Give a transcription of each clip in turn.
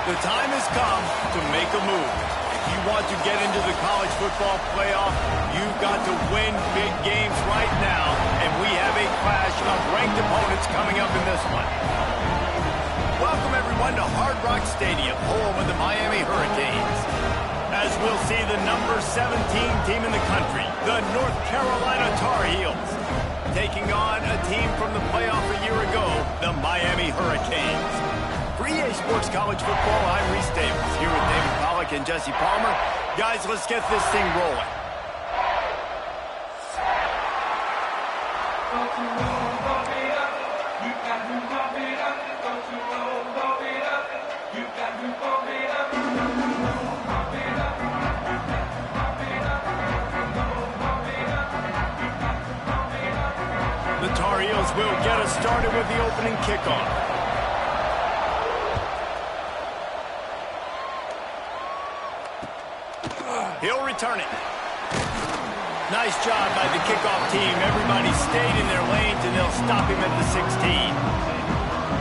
The time has come to make a move. If you want to get into the college football playoff, you've got to win big games right now, and we have a clash of ranked opponents coming up in this one. Welcome, everyone, to Hard Rock Stadium, home of the Miami Hurricanes. As we'll see the number 17 team in the country, the North Carolina Tar Heels, taking on a team from the playoff a year ago, the Miami Hurricanes. For EA Sports College Football, I'm Reese Davis, here with David Pollack and Jesse Palmer. Guys, let's get this thing rolling. The Tar Heels will get us started with the opening kickoff. He'll return it. Nice job by the kickoff team. Everybody stayed in their lanes, and they'll stop him at the 16.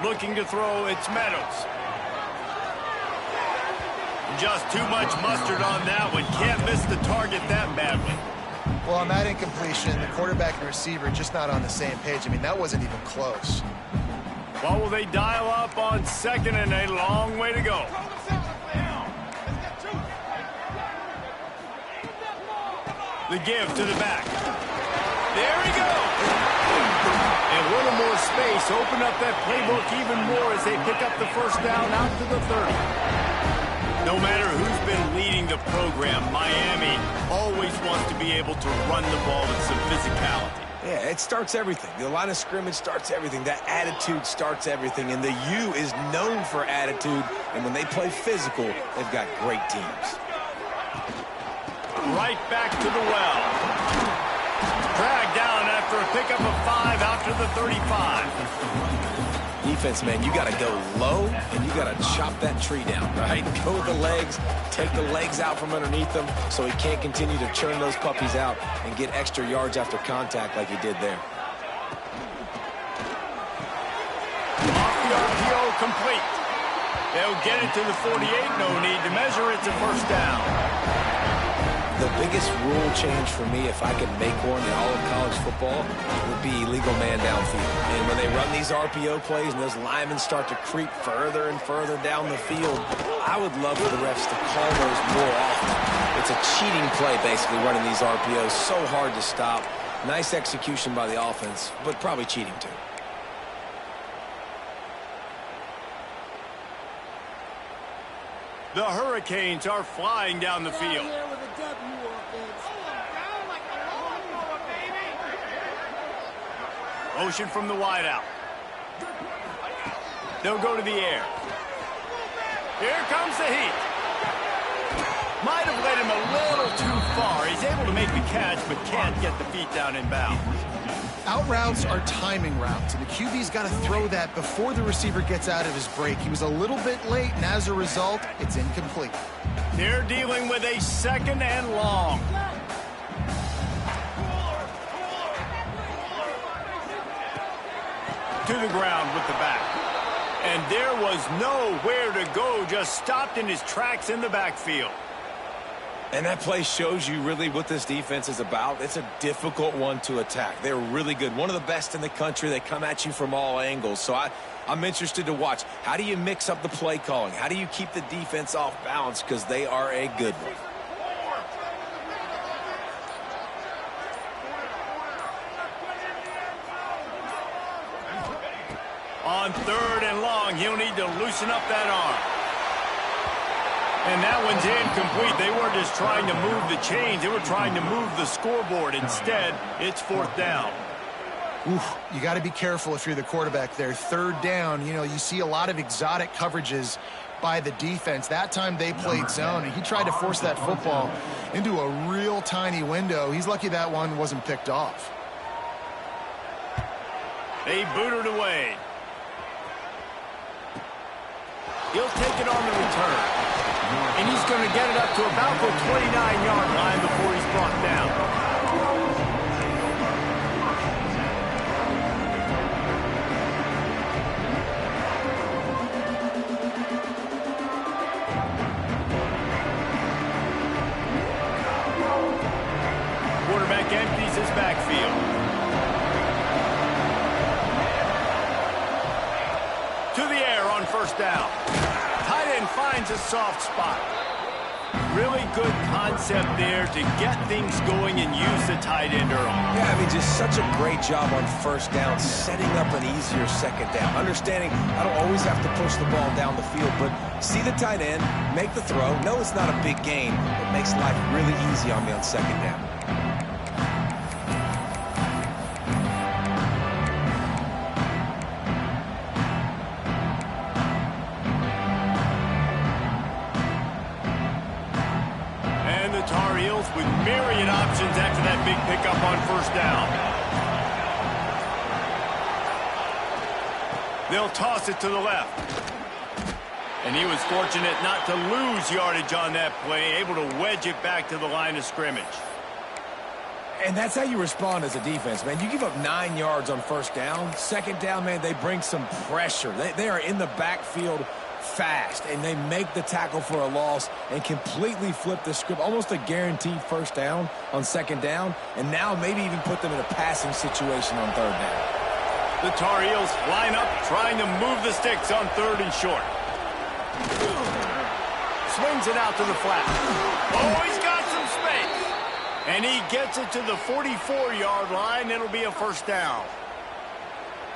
Looking to throw, it's Meadows. Just too much mustard on that one. Can't miss the target that badly. Well, on that incompletion, the quarterback and receiver just not on the same page. I mean, that wasn't even close. Well, will they dial up on second and a long way to go? The give to the back. There he goes. And a little more space. Open up that playbook even more as they pick up the first down out to the 30. No matter who's been leading the program, Miami always wants to be able to run the ball with some physicality. Yeah, it starts everything. The line of scrimmage starts everything. That attitude starts everything. And the U is known for attitude. And when they play physical, they've got great teams. Right back to the well. Dragged down after a pickup of 5 out to the 35. Defense, man, you got to go low, and you got to chop that tree down, right? Go with the legs, take the legs out from underneath them so he can't continue to churn those puppies out and get extra yards after contact like he did there. Off the RPO, complete. They'll get it to the 48, no need to measure. It's a first down. The biggest rule change for me, if I could make one in all of college football, would be illegal man downfield. And when they run these RPO plays and those linemen start to creep further and further down the field, I would love for the refs to call those more often. It's a cheating play, basically, running these RPOs. So hard to stop. Nice execution by the offense, but probably cheating too. The Hurricanes are flying down the field. Motion from the wideout. They'll go to the air. Here comes the heat. Might have led him a little too far. He's able to make the catch, but can't get the feet down in bounds. Out routes are timing routes, and the QB's got to throw that before the receiver gets out of his break. He was a little bit late, and as a result, it's incomplete. They're dealing with a second and long. To the ground with the back. And there was nowhere to go, just stopped in his tracks in the backfield. And that play shows you really what this defense is about. It's a difficult one to attack. They're really good. One of the best in the country. They come at you from all angles. So I'm interested to watch. How do you mix up the play calling? How do you keep the defense off balance? Because they are a good one. On third and long, he'll need to loosen up that arm. And that one's incomplete. They weren't just trying to move the chains. They were trying to move the scoreboard. Instead, it's fourth down. Oof, you got to be careful if you're the quarterback there. Third down, you know, you see a lot of exotic coverages by the defense. That time they played zone, and he tried to force that football into a real tiny window. He's lucky that one wasn't picked off. They boot it away. He'll take it on the return. And he's going to get it up to about the 29-yard line before he's brought down. Quarterback empties his backfield. To the air on first down. Tight end finds a soft spot. Really good concept there to get things going and use the tight end early. Yeah, I mean, just such a great job on first down, setting up an easier second down. Understanding I don't always have to push the ball down the field, but see the tight end, make the throw. No, it's not a big gain. It makes life really easy on me on second down. With myriad options after that big pickup on first down. They'll toss it to the left. And he was fortunate not to lose yardage on that play, able to wedge it back to the line of scrimmage. And that's how you respond as a defense, man. You give up 9 yards on first down. Second down, man, they bring some pressure. They are in the backfield fast, and they make the tackle for a loss and completely flip the script. Almost a guaranteed first down on second down, and now maybe even put them in a passing situation on third down. The Tar Heels line up, trying to move the sticks on third and short. Swings it out to the flat. Oh, he's got some space. And he gets it to the 44-yard line. It'll be a first down.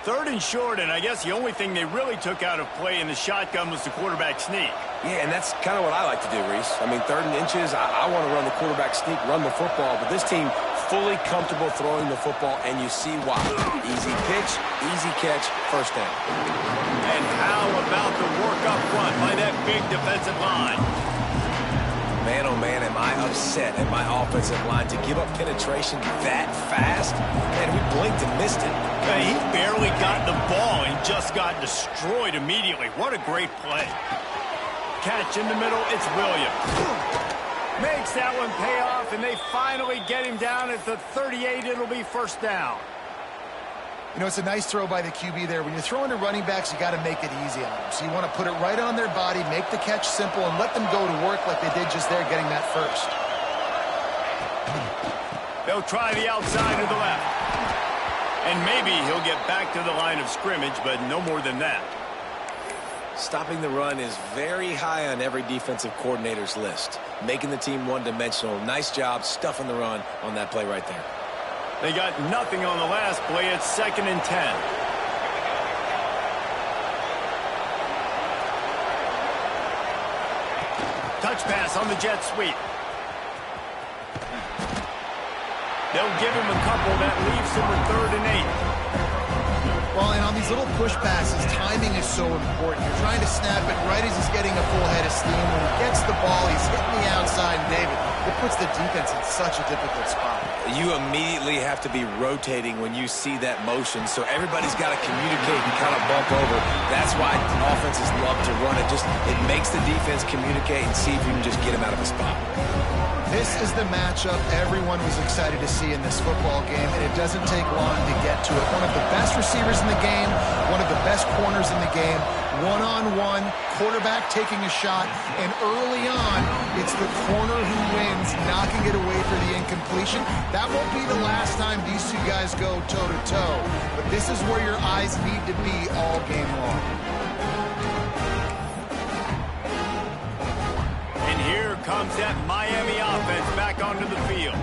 Third and short, and I guess the only thing they really took out of play in the shotgun was the quarterback sneak. Yeah, and that's kind of what I like to do, Reese. I mean, third and inches, I want to run the quarterback sneak, run the football, but this team fully comfortable throwing the football, and you see why. Easy pitch, easy catch, first down. And how about the work up front by that big defensive line? Man, oh man, am I upset at my offensive line to give up penetration that fast? Man, we blinked and missed it. He barely got the ball and just got destroyed immediately. What a great play. Catch in the middle, it's Williams. Makes that one pay off, and they finally get him down at the 38. It'll be first down. You know, it's a nice throw by the QB there. When you're throwing to running backs, you got to make it easy on them. So you want to put it right on their body, make the catch simple, and let them go to work like they did just there, getting that first. They'll try the outside to the left. And maybe he'll get back to the line of scrimmage, but no more than that. Stopping the run is very high on every defensive coordinator's list. Making the team one-dimensional. Nice job stuffing the run on that play right there. They got nothing on the last play. It's 2nd and 10. Touch pass on the jet sweep. They'll give him a couple. That leaves him with 3rd and 8. Well, and on these little push passes, timing is so important. You're trying to snap it right as he's getting a full head of steam. When he gets the ball, he's hitting the outside, and David, it puts the defense in such a difficult spot. You immediately have to be rotating when you see that motion, so everybody's got to communicate and kind of bump over. That's why offenses love to run it. It makes the defense communicate and see if you can just get him out of a spot. This is the matchup everyone was excited to see in this football game, and it doesn't take long to get to it. One of the best receivers in the game, one of the best corners in the game, one-on-one, quarterback taking a shot, and early on, it's the corner who wins, knocking it away for the incompletion. That won't be the last time these two guys go toe-to-toe, but this is where your eyes need to be all game long. Comes that Miami offense back onto the field.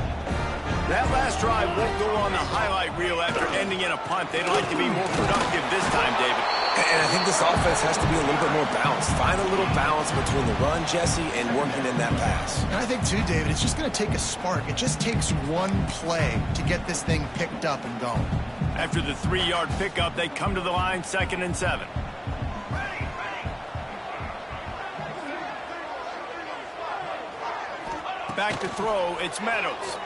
That last drive won't go on the highlight reel after ending in a punt. They'd like to be more productive this time, David. And I think this offense has to be a little bit more balanced. Find a little balance between the run, Jesse, and working in that pass. And I think, too, David, it's just going to take a spark. It just takes one play to get this thing picked up and going. After the 3-yard pickup, they come to the line, 2nd and 7. Back to throw, it's Meadows.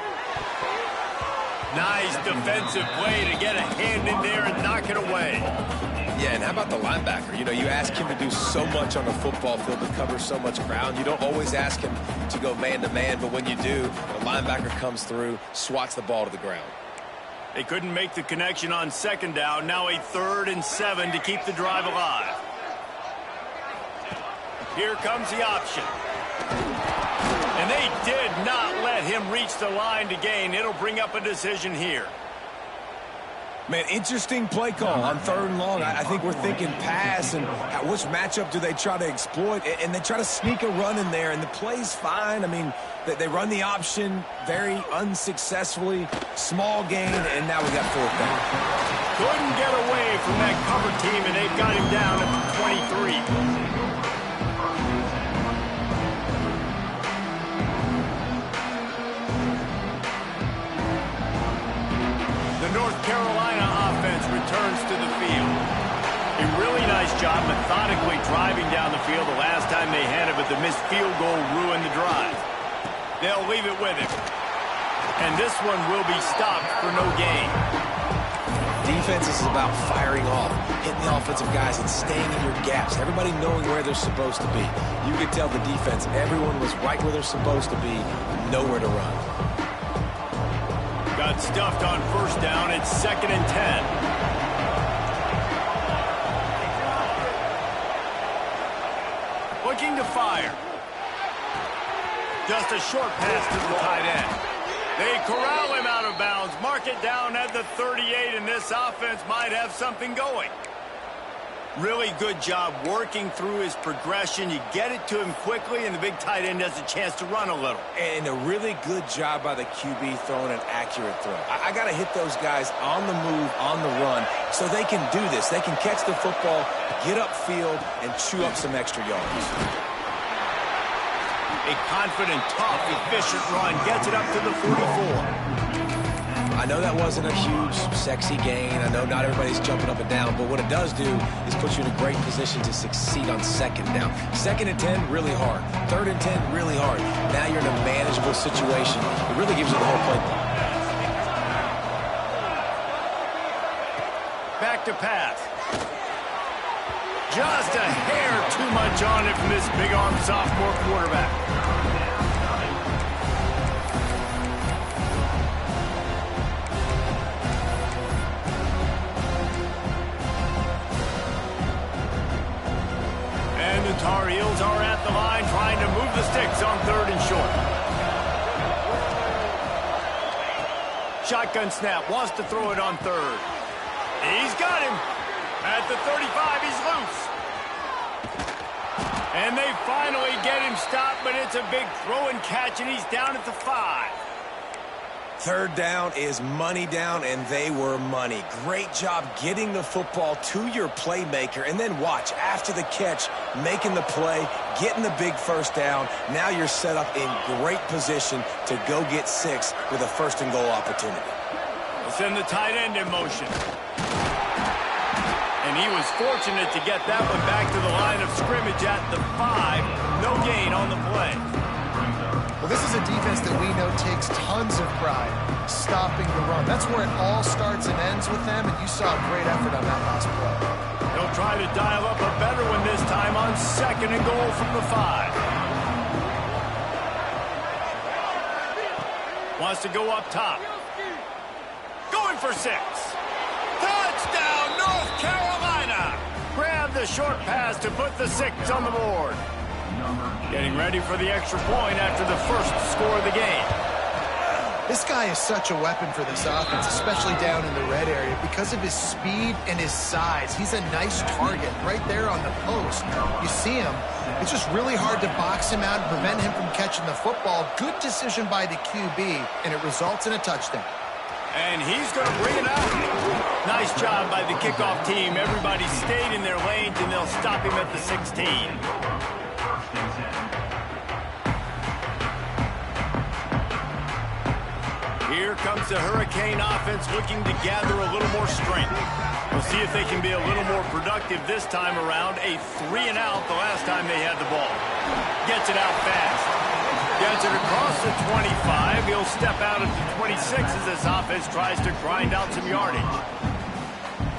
Nice defensive play to get a hand in there and knock it it away. Yeah, and how about the linebacker? You know, you ask him to do so much on the football field to cover so much ground. You don't always ask him to go man-to-man, but when you do, the linebacker comes through, swats the ball to the ground. They couldn't make the connection on second down. Now a 3rd and 7 to keep the drive alive. Here comes the option. And they did not let him reach the line to gain. It'll bring up a decision here. Man, interesting play call on 3rd and long. I think we're thinking pass, and which matchup do they try to exploit? And they try to sneak a run in there, and the play's fine. I mean, they run the option very unsuccessfully. Small gain, and now we got 4th down. Couldn't get away from that cover team, and they've got him down at the 23. North Carolina offense returns to the field. A really nice job methodically driving down the field the last time they had it, but the missed field goal ruined the drive. They'll leave it with him. And this one will be stopped for no gain. Defense is about firing off, hitting the offensive guys and staying in your gaps. Everybody knowing where they're supposed to be. You could tell the defense, everyone was right where they're supposed to be, nowhere to run. Got stuffed on 1st down. It's 2nd and 10. Looking to fire. Just a short pass to the tight end. They corral him out of bounds. Mark it down at the 38, and this offense might have something going. Really good job working through his progression. You get it to him quickly, and the big tight end has a chance to run a little. And a really good job by the QB throwing an accurate throw. I got to hit those guys on the move, on the run, so they can do this. They can catch the football, get upfield, and chew up some extra yards. A confident, tough, efficient run gets it up to the 44. I know that wasn't a huge, sexy gain. I know not everybody's jumping up and down, but what it does do is put you in a great position to succeed on 2nd down. 2nd and 10, really hard. 3rd and 10, really hard. Now you're in a manageable situation. It really gives you the whole playbook. Back to pass. Just a hair too much on it from this big-arm sophomore quarterback. And the Tar Heels are at the line trying to move the sticks on 3rd and short. Shotgun snap, wants to throw it on 3rd. He's got him. At the 35, he's loose. And they finally get him stopped, but it's a big throw and catch, and he's down at the 5. 3rd down is money down, and they were money. Great job getting the football to your playmaker, and then watch, after the catch, making the play, getting the big 1st down. Now you're set up in great position to go get 6 with a 1st and goal opportunity. We'll send the tight end in motion. And he was fortunate to get that one back to the line of scrimmage at the 5. No gain on the play. Well, this is a defense that we know takes tons of pride stopping the run. That's where it all starts and ends with them, and you saw a great effort on that last play. They'll try to dial up a better one this time on 2nd and goal from the 5. Wants to go up top. Going for 6. Touchdown, North Carolina! Grab the short pass to put the 6 on the board. Getting ready for the extra point after the 1st score of the game. This guy is such a weapon for this offense, especially down in the red area, because of his speed and his size. He's a nice target right there on the post. You see him. It's just really hard to box him out and prevent him from catching the football. Good decision by the QB, and it results in a touchdown. And he's going to bring it out. Nice job by the kickoff team. Everybody stayed in their lanes, and they'll stop him at the 16. Here comes the Hurricane offense looking to gather a little more strength. We'll see if they can be a little more productive this time around. A 3-and-out the last time they had the ball. Gets it out fast. Gets it across the 25. He'll step out at the 26 as this offense tries to grind out some yardage.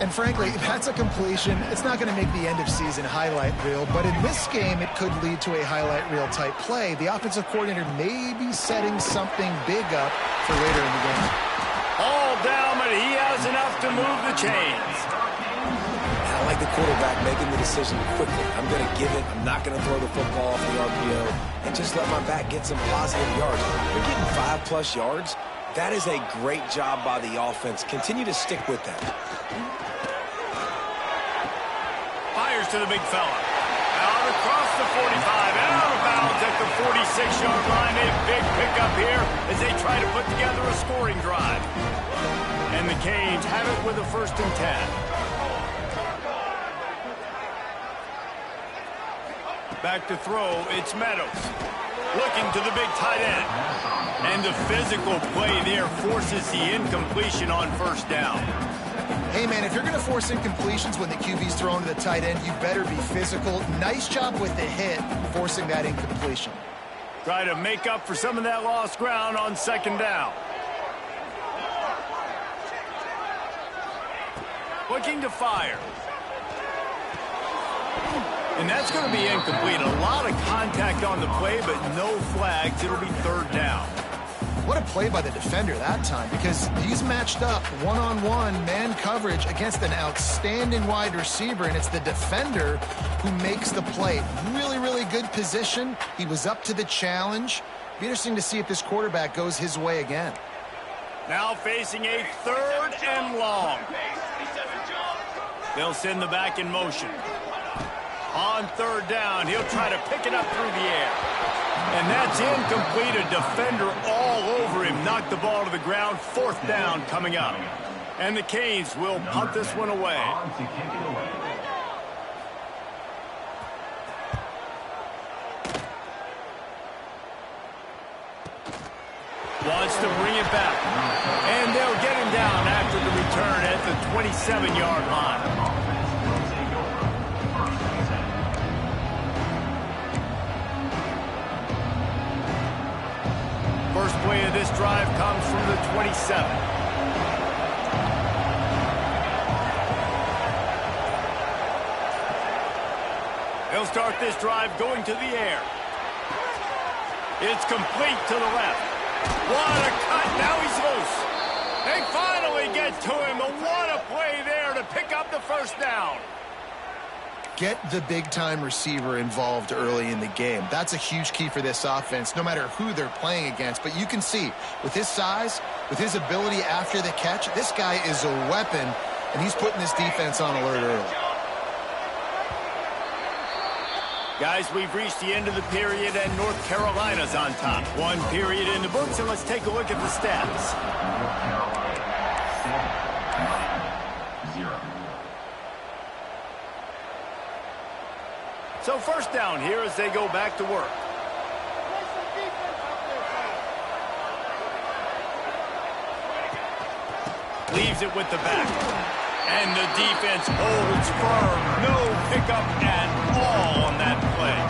And frankly, that's a completion. It's not going to make the end-of-season highlight reel, but in this game, it could lead to a highlight reel type play. The offensive coordinator may be setting something big up for later in the game. All down, but he has enough to move the chains. I like the quarterback making the decision quickly. I'm going to give it. I'm not going to throw the football off the RPO and just let my back get some positive yards. They're getting 5+ yards. That is a great job by the offense. Continue to stick with that. Fires to the big fella. Out across the 45, out of bounds at the 46-yard line. A big pickup here as they try to put together a scoring drive. And the Canes have it with a 1st and 10. Back to throw, it's Meadows. Looking to the big tight end. And the physical play there forces the incompletion on 1st down. Hey, man, if you're going to force incompletions when the QB's thrown to the tight end, you better be physical. Nice job with the hit, forcing that incompletion. Try to make up for some of that lost ground on 2nd down. Looking to fire. And that's going to be incomplete. A lot of contact on the play, but no flags. It'll be 3rd down. What a play by the defender that time, because he's matched up one-on-one man coverage against an outstanding wide receiver, and it's the defender who makes the play. Really, really good position. He was up to the challenge. Be interesting to see if this quarterback goes his way again. Now facing a 3rd and long. They'll send the back in motion. On 3rd down, he'll try to pick it up through the air. And that's incomplete. A defender all over him. Knocked the ball to the ground. 4th down coming up. And the Canes will punt this one away. Wants to bring it back. And they'll get him down after the return at the 27-yard line. First play of this drive comes from the 27. He'll start this drive going to the air. It's complete to the left. What a cut. Now he's loose. They finally get to him. What a play there to pick up the 1st down. Get the big-time receiver involved early in the game. That's a huge key for this offense, no matter who they're playing against. But you can see, with his size, with his ability after the catch, this guy is a weapon, and he's putting this defense on alert early. Guys, we've reached the end of the period, and North Carolina's on top. 1 period in the books, and let's take a look at the stats. So 1st down here as they go back to work. Leaves it with the back. And the defense holds firm. No pickup at all on that play.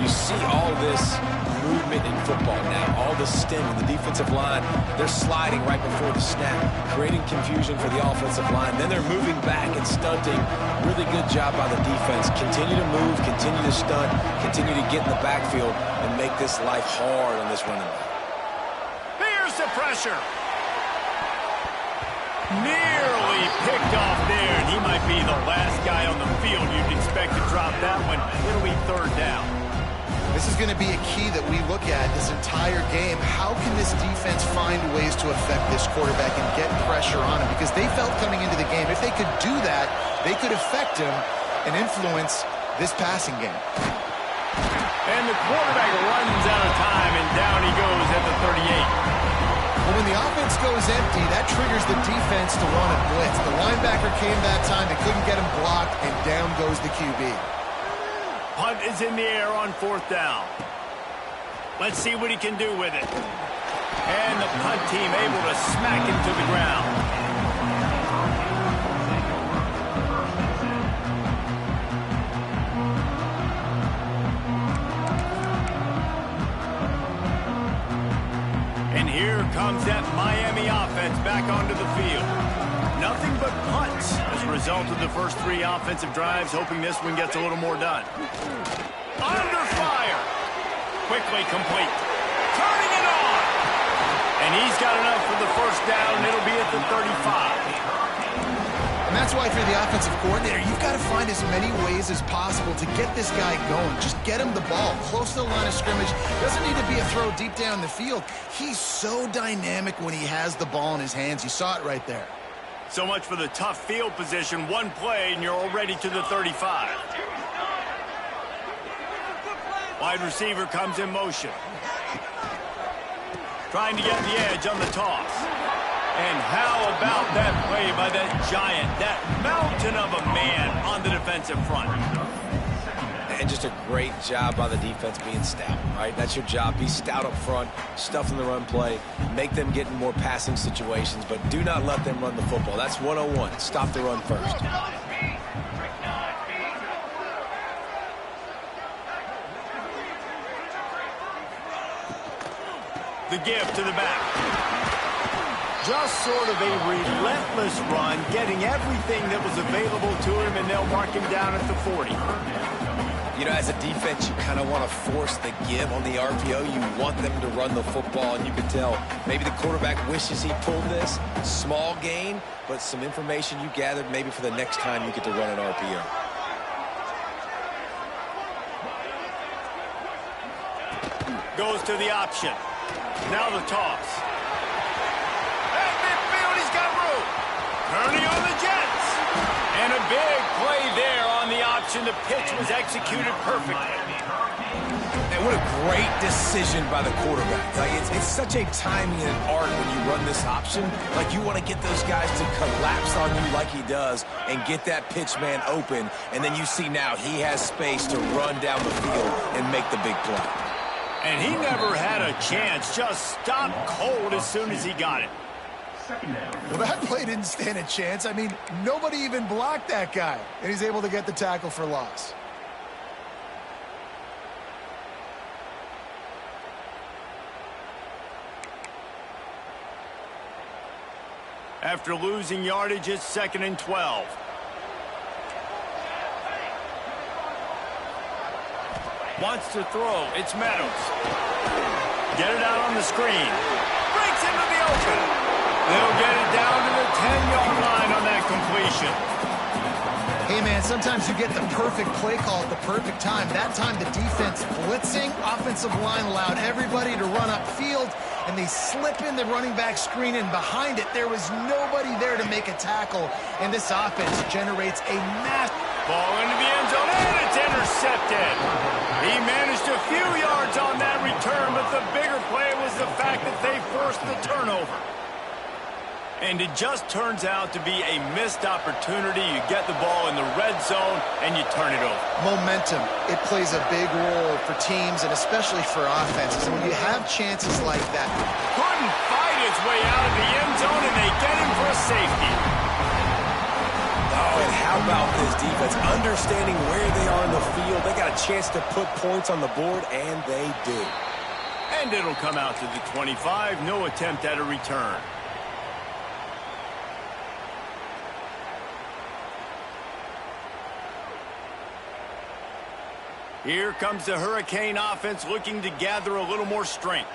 You see all this movement in football now. All the stem in the defensive line. They're sliding right before the snap, creating confusion for the offensive line. Then they're moving back and stunting. Really good job by the defense. Continue to move, continue to stunt, continue to get in the backfield and make this life hard on this running back. Here's the pressure. Nearly picked off there, and he might be the last guy on the field you'd expect to drop that one. It'll be 3rd down. This is going to be a key that we look at this entire game. How can this defense find ways to affect this quarterback and get pressure on him? Because they felt coming into the game, if they could do that, they could affect him and influence this passing game. And the quarterback runs out of time, and down he goes at the 38. But when the offense goes empty, that triggers the defense to run a blitz. The linebacker came that time. They couldn't get him blocked, and down goes the QB. Punt is in the air on 4th down. Let's see what he can do with it. And the punt team able to smack him to the ground. And here comes that Miami offense back onto the field. Nothing but punt result of the first 3 offensive drives, hoping this one gets a little more done. Under fire. Quickly complete. Turning it on. And he's got enough for the first down, and it'll be at the 35. And that's why if you're the offensive coordinator, you've got to find as many ways as possible to get this guy going. Just get him the ball close to the line of scrimmage. Doesn't need to be a throw deep down the field. He's so dynamic when he has the ball in his hands. You saw it right there. So much for the tough field position. One play, and you're already to the 35. Wide receiver comes in motion. Trying to get the edge on the toss. And how about that play by that giant, that mountain of a man on the defensive front? And just a great job by the defense being stout, right? That's your job. Be stout up front, stuff in the run play, make them get in more passing situations, but do not let them run the football. That's 101. Stop the run first. The give to the back. Just sort of a relentless run, getting everything that was available to him, and they'll mark him down at the 40. You know, as a defense, you kind of want to force the give on the RPO. You want them to run the football, and you can tell maybe the quarterback wishes he pulled this. Small gain, but some information you gathered maybe for the next time you get to run an RPO. Goes to the option. Now the toss. At midfield, he's got room. Turning on the Jets. And a big play there on the option. The pitch was executed perfectly. And what a great decision by the quarterback. Like it's such a timing and art when you run this option. Like you want to get those guys to collapse on you like he does and get that pitch man open. And then you see now he has space to run down the field and make the big play. And he never had a chance. Just stopped cold as soon as he got it. Well, that play didn't stand a chance. I mean, nobody even blocked that guy. And he's able to get the tackle for loss. After losing yardage, it's 2nd and 12. Wants to throw. It's Meadows. Get it out on the screen. Breaks into the open. They'll get it down to the 10-yard line on that completion. Hey, man, sometimes you get the perfect play call at the perfect time. That time the defense blitzing, offensive line allowed everybody to run upfield, and they slip in the running back screen, and behind it there was nobody there to make a tackle, and this offense generates a massive ball into the end zone, and it's intercepted. He managed a few yards on that return, but the bigger play was the fact that they forced the turnover. And it just turns out to be a missed opportunity. You get the ball in the red zone, and you turn it over. Momentum, it plays a big role for teams and especially for offenses. And when you have chances like that. Couldn't fight his way out of the end zone, and they get him for a safety. Oh, and how about this defense? Understanding where they are in the field. They got a chance to put points on the board, and they do. And it'll come out to the 25. No attempt at a return. Here comes the Hurricane offense looking to gather a little more strength.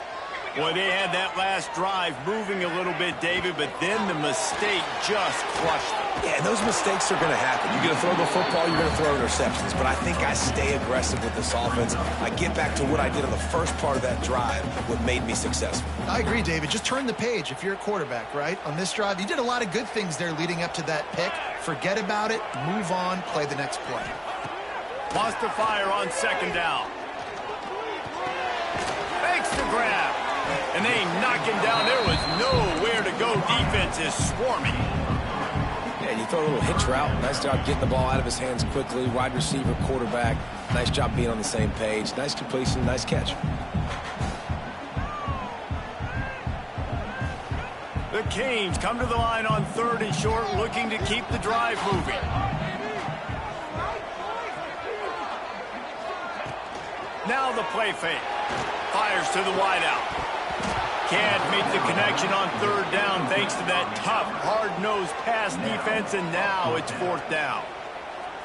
Boy, they had that last drive moving a little bit, David, but then the mistake just crushed them. Yeah, and those mistakes are going to happen. You're going to throw the football, you're going to throw interceptions. But I think I stay aggressive with this offense. I get back to what I did on the first part of that drive, what made me successful. I agree, David. Just turn the page if you're a quarterback, right? On this drive, you did a lot of good things there leading up to that pick. Forget about it, move on, play the next play. Wants to fire on 2nd down. Makes the grab. And they knock him down. There was nowhere to go. Defense is swarming. Yeah, you throw a little hitch route. Nice job getting the ball out of his hands quickly. Wide receiver, quarterback. Nice job being on the same page. Nice completion, nice catch. The Canes come to the line on 3rd and short, looking to keep the drive moving. Now the play fake. Fires to the wideout. can't make the connection on third down thanks to that tough, hard-nosed pass defense, and now it's fourth down.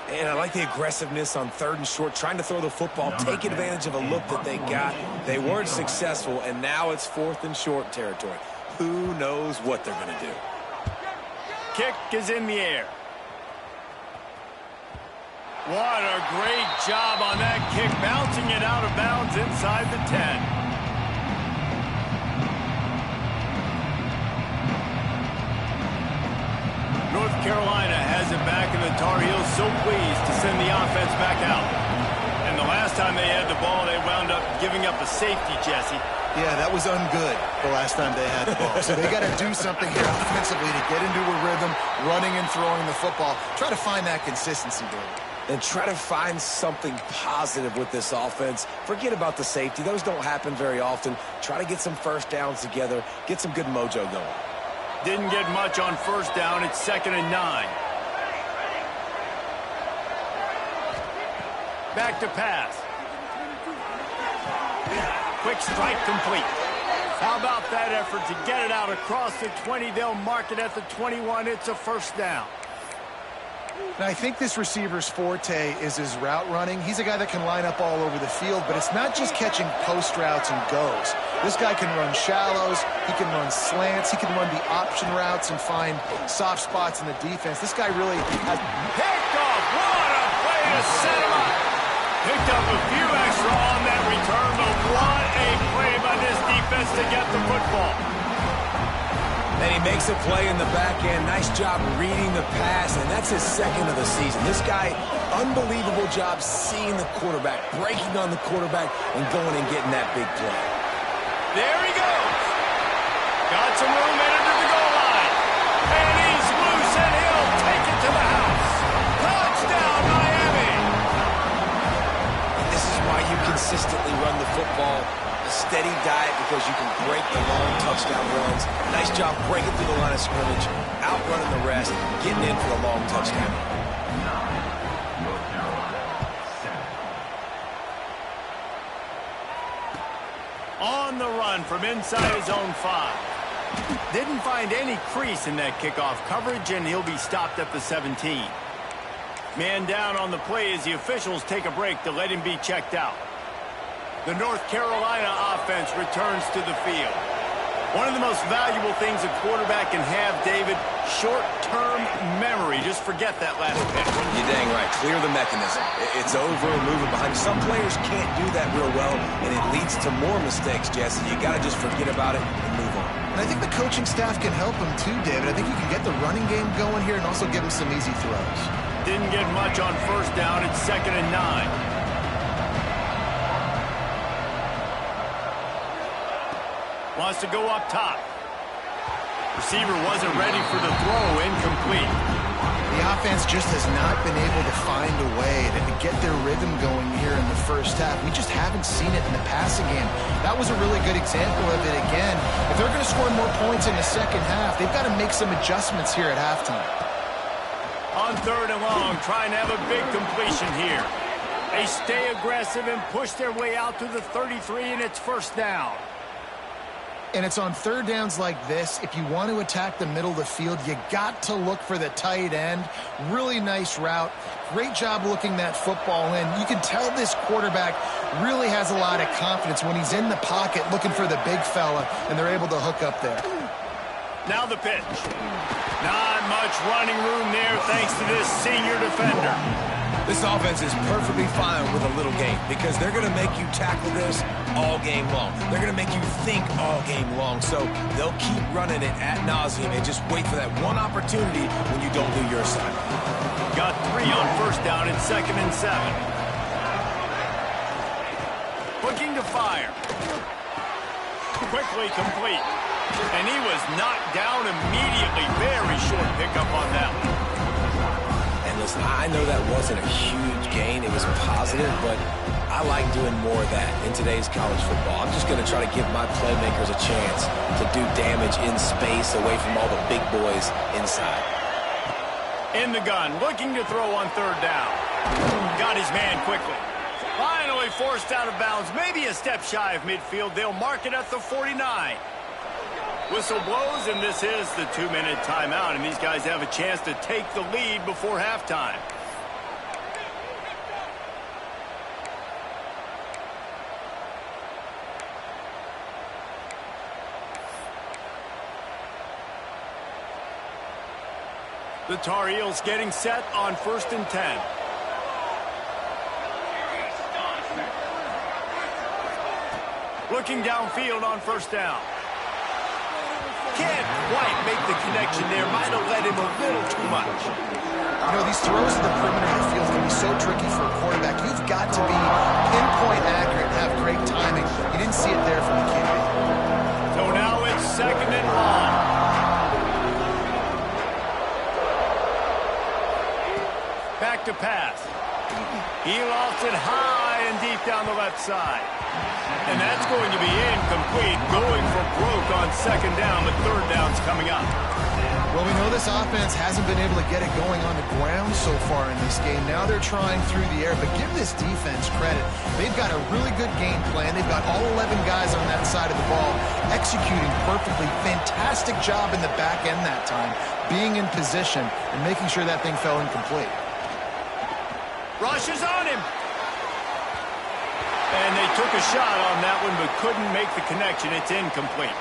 And I like the aggressiveness on third and short, trying to throw the football, take advantage of a look that they got. They weren't successful, and now it's fourth and short territory. Who knows what they're going to do? Kick is in the air. What a great job on that kick, bouncing it out of bounds inside the 10. North Carolina has it back, and the Tar Heels so pleased to send the offense back out. And the last time they had the ball, they wound up giving up a safety, Jesse. Yeah, that was ungood the last time they had the ball. So they got to do something here offensively to get into a rhythm, running and throwing the football. Try to find that consistency, David. And try to find something positive with this offense. Forget about the safety. Those don't happen very often. Try to get some first downs together, get some good mojo going. Didn't get much on first down. It's 2nd and 9. Back to pass. Quick strike complete. How about that effort to get it out across the 20? They'll mark it at the 21. It's a first down. And I think this receiver's forte is his route running. He's a guy that can line up all over the field, but it's not just catching post routes and goes. This guy can run shallows, he can run slants, he can run the option routes and find soft spots in the defense. This guy really has... Picked off! What a play to set him up! Picked up a few extra on that return, but what a play by this defense to get the football. And he makes a play in the back end. Nice job reading the pass, and that's his second of the season. This guy, unbelievable job seeing the quarterback, breaking on the quarterback, and going and getting that big play. There he goes. Got some room headed to the goal line. And he's loose, and he'll take it to the house. Touchdown, Miami. This is why you consistently run the football. Steady diet because you can break the long touchdown runs. Nice job breaking through the line of scrimmage, outrunning the rest, getting in for the long touchdown. On the run from inside his own 5. Didn't find any crease in that kickoff coverage, and he'll be stopped at the 17. Man down on the play as the officials take a break to let him be checked out. The North Carolina offense returns to the field. One of the most valuable things a quarterback can have, David, short-term memory. Just forget that last pitch. You're dang right. Clear the mechanism. It's over and moving behind. Some players can't do that real well, and it leads to more mistakes, Jesse. You got to just forget about it and move on. And I think the coaching staff can help him too, David. I think you can get the running game going here and also give him some easy throws. Didn't get much on first down. It's 2nd and 9. Wants to go up top. Receiver wasn't ready for the throw. Incomplete. The offense just has not been able to find a way to get their rhythm going here in the first half. We just haven't seen it in the passing game. That was a really good example of it again. If they're going to score more points in the second half, they've got to make some adjustments here at halftime. On 3rd and long, trying to have a big completion here. They stay aggressive and push their way out to the 33, and it's first down. And it's on third downs like this. If you want to attack the middle of the field, you got to look for the tight end. Really nice route. Great job looking that football in. You can tell this quarterback really has a lot of confidence when he's in the pocket looking for the big fella, and they're able to hook up there. Now the pitch. Not much running room there thanks to this senior defender. This offense is perfectly fine with a little game because they're going to make you tackle this all game long. They're going to make you think all game long. So they'll keep running it ad nauseum and just wait for that one opportunity when you don't do your side. Got 3 on first down and 2nd and 7. Looking to fire. Quickly complete. And he was knocked down immediately. Very short pickup on that one. Listen, I know that wasn't a huge gain. It was positive, but I like doing more of that in today's college football. I'm just going to try to give my playmakers a chance to do damage in space away from all the big boys inside. In the gun, looking to throw on 3rd down. Got his man quickly. Finally forced out of bounds, maybe a step shy of midfield. They'll mark it at the 49. Whistle blows, and this is the 2-minute timeout, and these guys have a chance to take the lead before halftime. The Tar Heels getting set on 1st and 10. Looking downfield on 1st down. Can't quite make the connection there. Might have led him a little too much. You know, these throws to the perimeter of the field can be so tricky for a quarterback. You've got to be pinpoint accurate and have great timing. You didn't see it there from the QB. So now it's 2nd and long. Back to pass. He lofts it high and deep down the left side. And that's going to be incomplete, going for broke on 2nd down, but 3rd down's coming up. Well, we know this offense hasn't been able to get it going on the ground so far in this game. Now they're trying through the air, but give this defense credit. They've got a really good game plan. They've got all 11 guys on that side of the ball executing perfectly. Fantastic job in the back end that time, being in position and making sure that thing fell incomplete. Rush is on him. And they took a shot on that one, but couldn't make the connection. It's incomplete.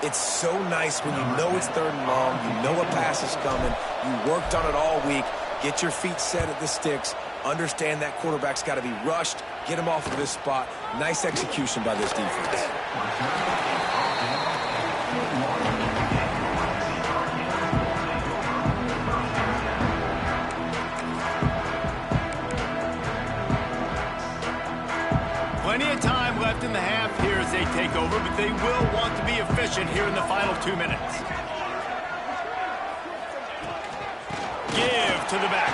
It's so nice when you know it's 3rd and long, you know a pass is coming, you worked on it all week, get your feet set at the sticks, understand that quarterback's got to be rushed, get him off of this spot. Nice execution by this defense. Plenty of time left in the half here as they take over, but they will want to be efficient here in the final 2 minutes. Give to the back.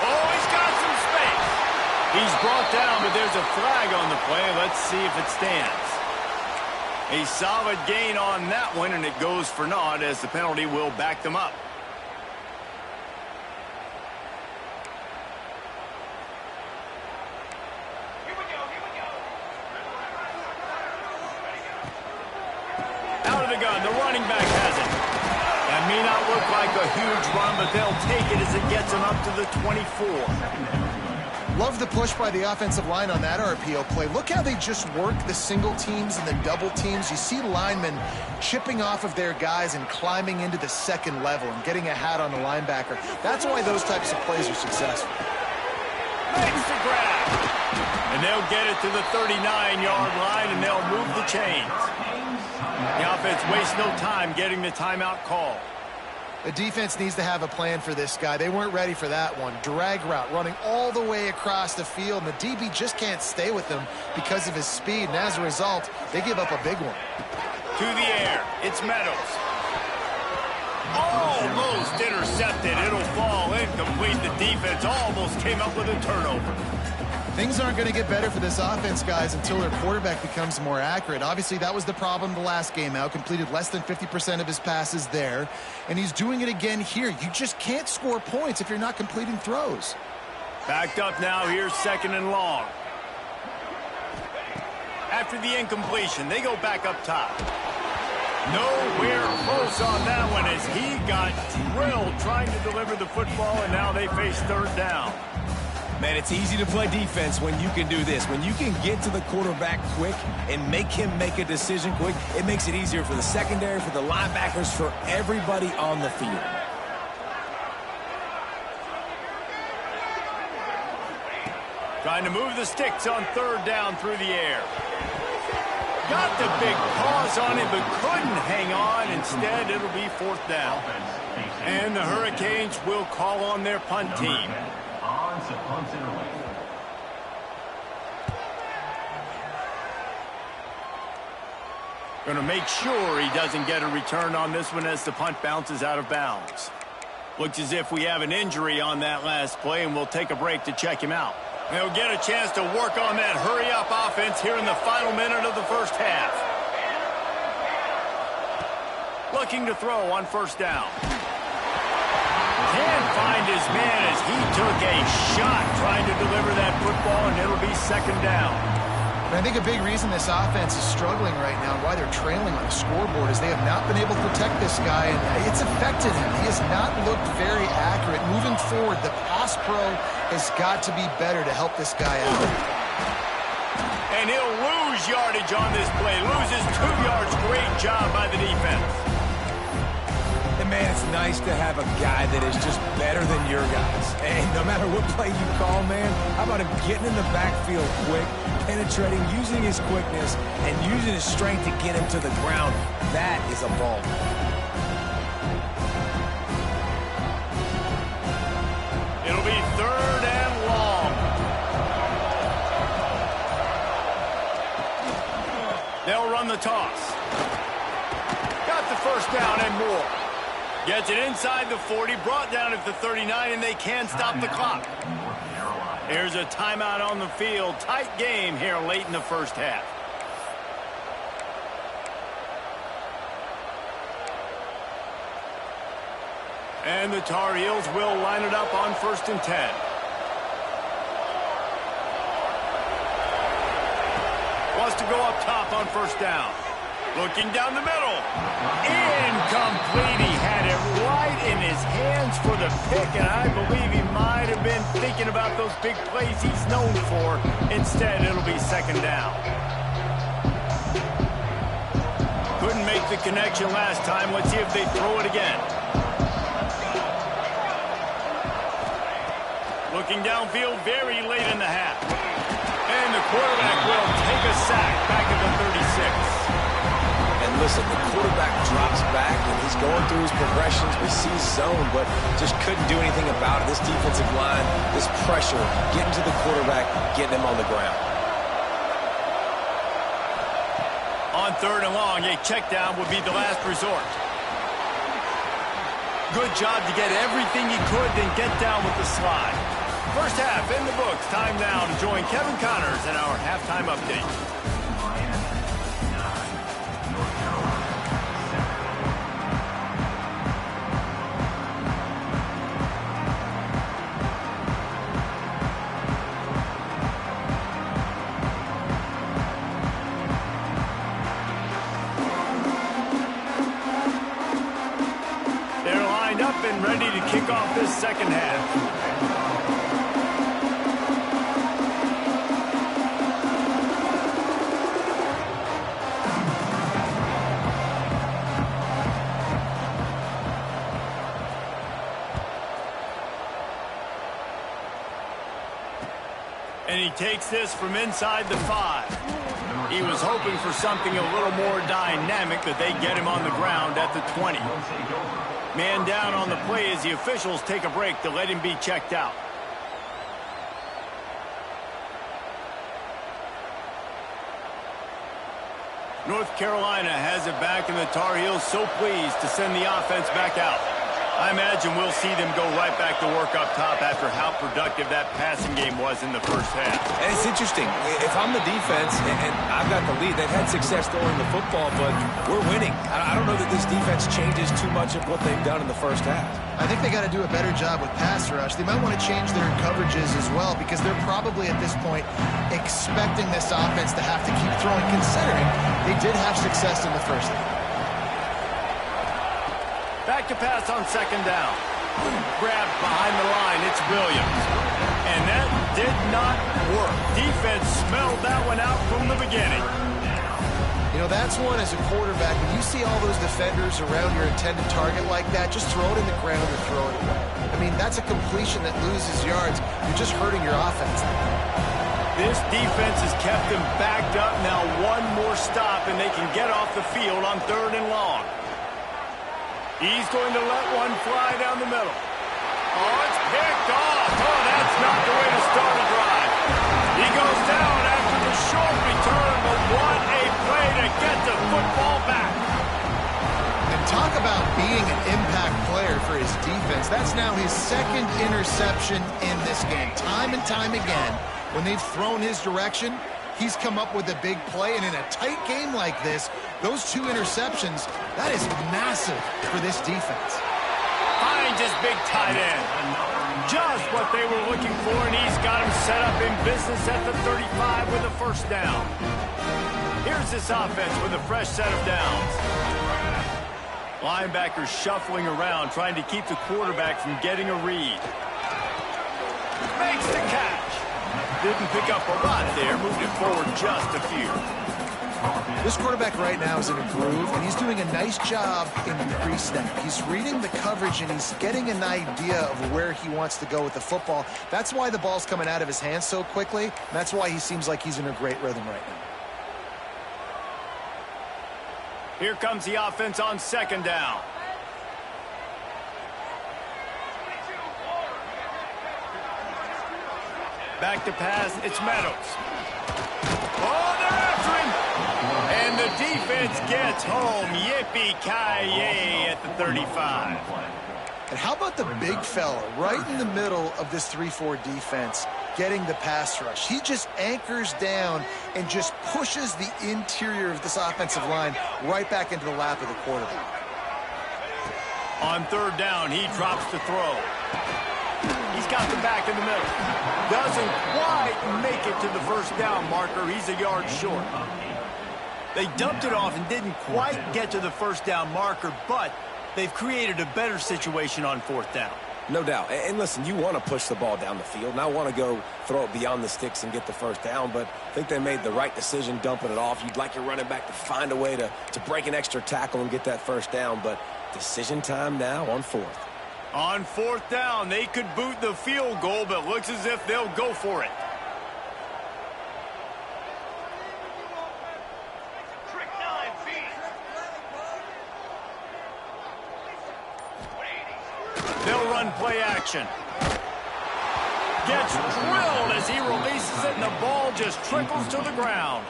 Oh, he's got some space. He's brought down, but there's a flag on the play. Let's see if it stands. A solid gain on that one, and it goes for naught as the penalty will back them up. The running back has it. That may not look like a huge run, but they'll take it as it gets them up to the 24. Love the push by the offensive line on that RPO play. Look how they just work the single teams and the double teams. You see linemen chipping off of their guys and climbing into the 2nd level and getting a hat on the linebacker. That's why those types of plays are successful. Makes the grab. And they'll get it to the 39-yard line, and they'll move the chains. The offense wastes no time getting the timeout call. The defense needs to have a plan for this guy. They weren't ready for that one. Drag route running all the way across the field, and the DB just can't stay with him because of his speed, and as a result, they give up a big one. To the air, it's Meadows. Almost intercepted. It'll fall incomplete. The defense almost came up with a turnover. Things aren't going to get better for this offense, guys, until their quarterback becomes more accurate. Obviously, that was the problem the last game out. Completed less than 50% of his passes there, and he's doing it again here. You just can't score points if you're not completing throws. Backed up now. Here's 2nd and long. After the incompletion, they go back up top. Nowhere close on that one as he got drilled trying to deliver the football, and now they face 3rd down. Man, it's easy to play defense when you can do this. When you can get to the quarterback quick and make him make a decision quick, it makes it easier for the secondary, for the linebackers, for everybody on the field. Trying to move the sticks on 3rd down through the air. Got the big pause on it, but couldn't hang on. Instead, it'll be 4th down. And the Hurricanes will call on their punt team. Going to make sure he doesn't get a return on this one as the punt bounces out of bounds. Looks as if we have an injury on that last play, and we'll take a break to check him out. They'll get a chance to work on that hurry-up offense here in the final minute of the 1st half. Looking to throw on 1st down. Can't find his man as he took a shot trying to deliver that football, and it'll be 2nd down. And I think a big reason this offense is struggling right now and why they're trailing on the scoreboard is they have not been able to protect this guy, and it's affected him. He has not looked very accurate. Moving forward, the pass pro has got to be better to help this guy out. And he'll lose yardage on this play. Loses 2 yards. Great job by the defense. And, man, it's nice to have a guy that is just better than your guys. And no matter what play you call, man, how about him getting in the backfield quick, penetrating, using his quickness, and using his strength to get him to the ground. That is a ball. It'll be 3rd and long. They'll run the toss. Got the first down and more. Gets it inside the 40, brought down at the 39, and they can't stop the clock. Here's a timeout on the field. Tight game here late in the first half. And the Tar Heels will line it up on 1st and 10. Wants to go up top on 1st down. Looking down the middle. Incomplete. He had it right in his hands for the pick, and I believe he might have been thinking about those big plays he's known for. Instead, it'll be 2nd down. Couldn't make the connection last time. Let's see if they throw it again. Looking downfield very late in the half. And the quarterback will take a sack back at the 36. And listen, the quarterback drops back, and he's going through his progressions. We see zone, but just couldn't do anything about it. This defensive line, this pressure, getting to the quarterback, getting him on the ground. On 3rd and long, a check down would be the last resort. Good job to get everything he could, then get down with the slide. First half in the books. Time now to join Kevin Connors in our halftime update. They're lined up and ready to kick off this second half. And he takes this from inside the 5. He was hoping for something a little more dynamic, that they get him on the ground at the 20. Man down on the play as the officials take a break to let him be checked out. North Carolina has it back, and the Tar Heels so pleased to send the offense back out. I imagine we'll see them go right back to work up top after how productive that passing game was in the first half. And it's interesting. If I'm the defense and I've got the lead, they've had success throwing the football, but we're winning. I don't know that this defense changes too much of what they've done in the first half. I think they got to do a better job with pass rush. They might want to change their coverages as well, because they're probably at this point expecting this offense to have to keep throwing, considering they did have success in the first half. Back to pass on 2nd down. Grabbed behind the line. It's Williams. And that did not work. Defense smelled that one out from the beginning. You know, that's one as a quarterback. When you see all those defenders around your intended target like that, just throw it in the ground or throw it away. I mean, that's a completion that loses yards. You're just hurting your offense. This defense has kept them backed up. Now one more stop, and they can get off the field on 3rd and long. He's going to let one fly down the middle. Oh, it's picked off. Oh, that's not the way to start a drive. He goes down after the short return, but what a play to get the football back. And talk about being an impact player for his defense. That's now his 2nd interception in this game. Time and time again, when they've thrown his direction, he's come up with a big play, and in a tight game like this, those 2 interceptions, that is massive for this defense. Finds his big tight end. Just what what they were looking for, and he's got him set up in business at the 35 with a first down. Here's this offense with a fresh set of downs. Linebackers shuffling around, trying to keep the quarterback from getting a read. Makes the catch. Didn't pick up a lot there, moved it forward just a few. This quarterback right now is in a groove, and he's doing a nice job in the pre-snap. He's reading the coverage, and he's getting an idea of where he wants to go with the football. That's why the ball's coming out of his hands so quickly, and that's why he seems like he's in a great rhythm right now. Here comes the offense on second down. Back to pass, it's Meadows. Oh, they're after him! And the defense gets home. Yippee-ki-yay at the 35. And how about the big fella right in the middle of this 3-4 defense getting the pass rush? He just anchors down and just pushes the interior of this offensive line right back into the lap of the quarterback. On third down, he drops to throw. He's got the back in the middle. Doesn't quite make it to the first down marker. He's a yard short. They dumped it off and didn't quite get to the first down marker, but they've created a better situation on fourth down. No doubt. And listen, you want to push the ball down the field, and I want to go throw it beyond the sticks and get the first down, but I think they made the right decision dumping it off. You'd like your running back to find a way to break an extra tackle and get that first down, but decision time now on fourth. On fourth down, they could boot the field goal, but looks as if they'll go for it. They'll run play action. Gets drilled as he releases it, and the ball just trickles to the ground.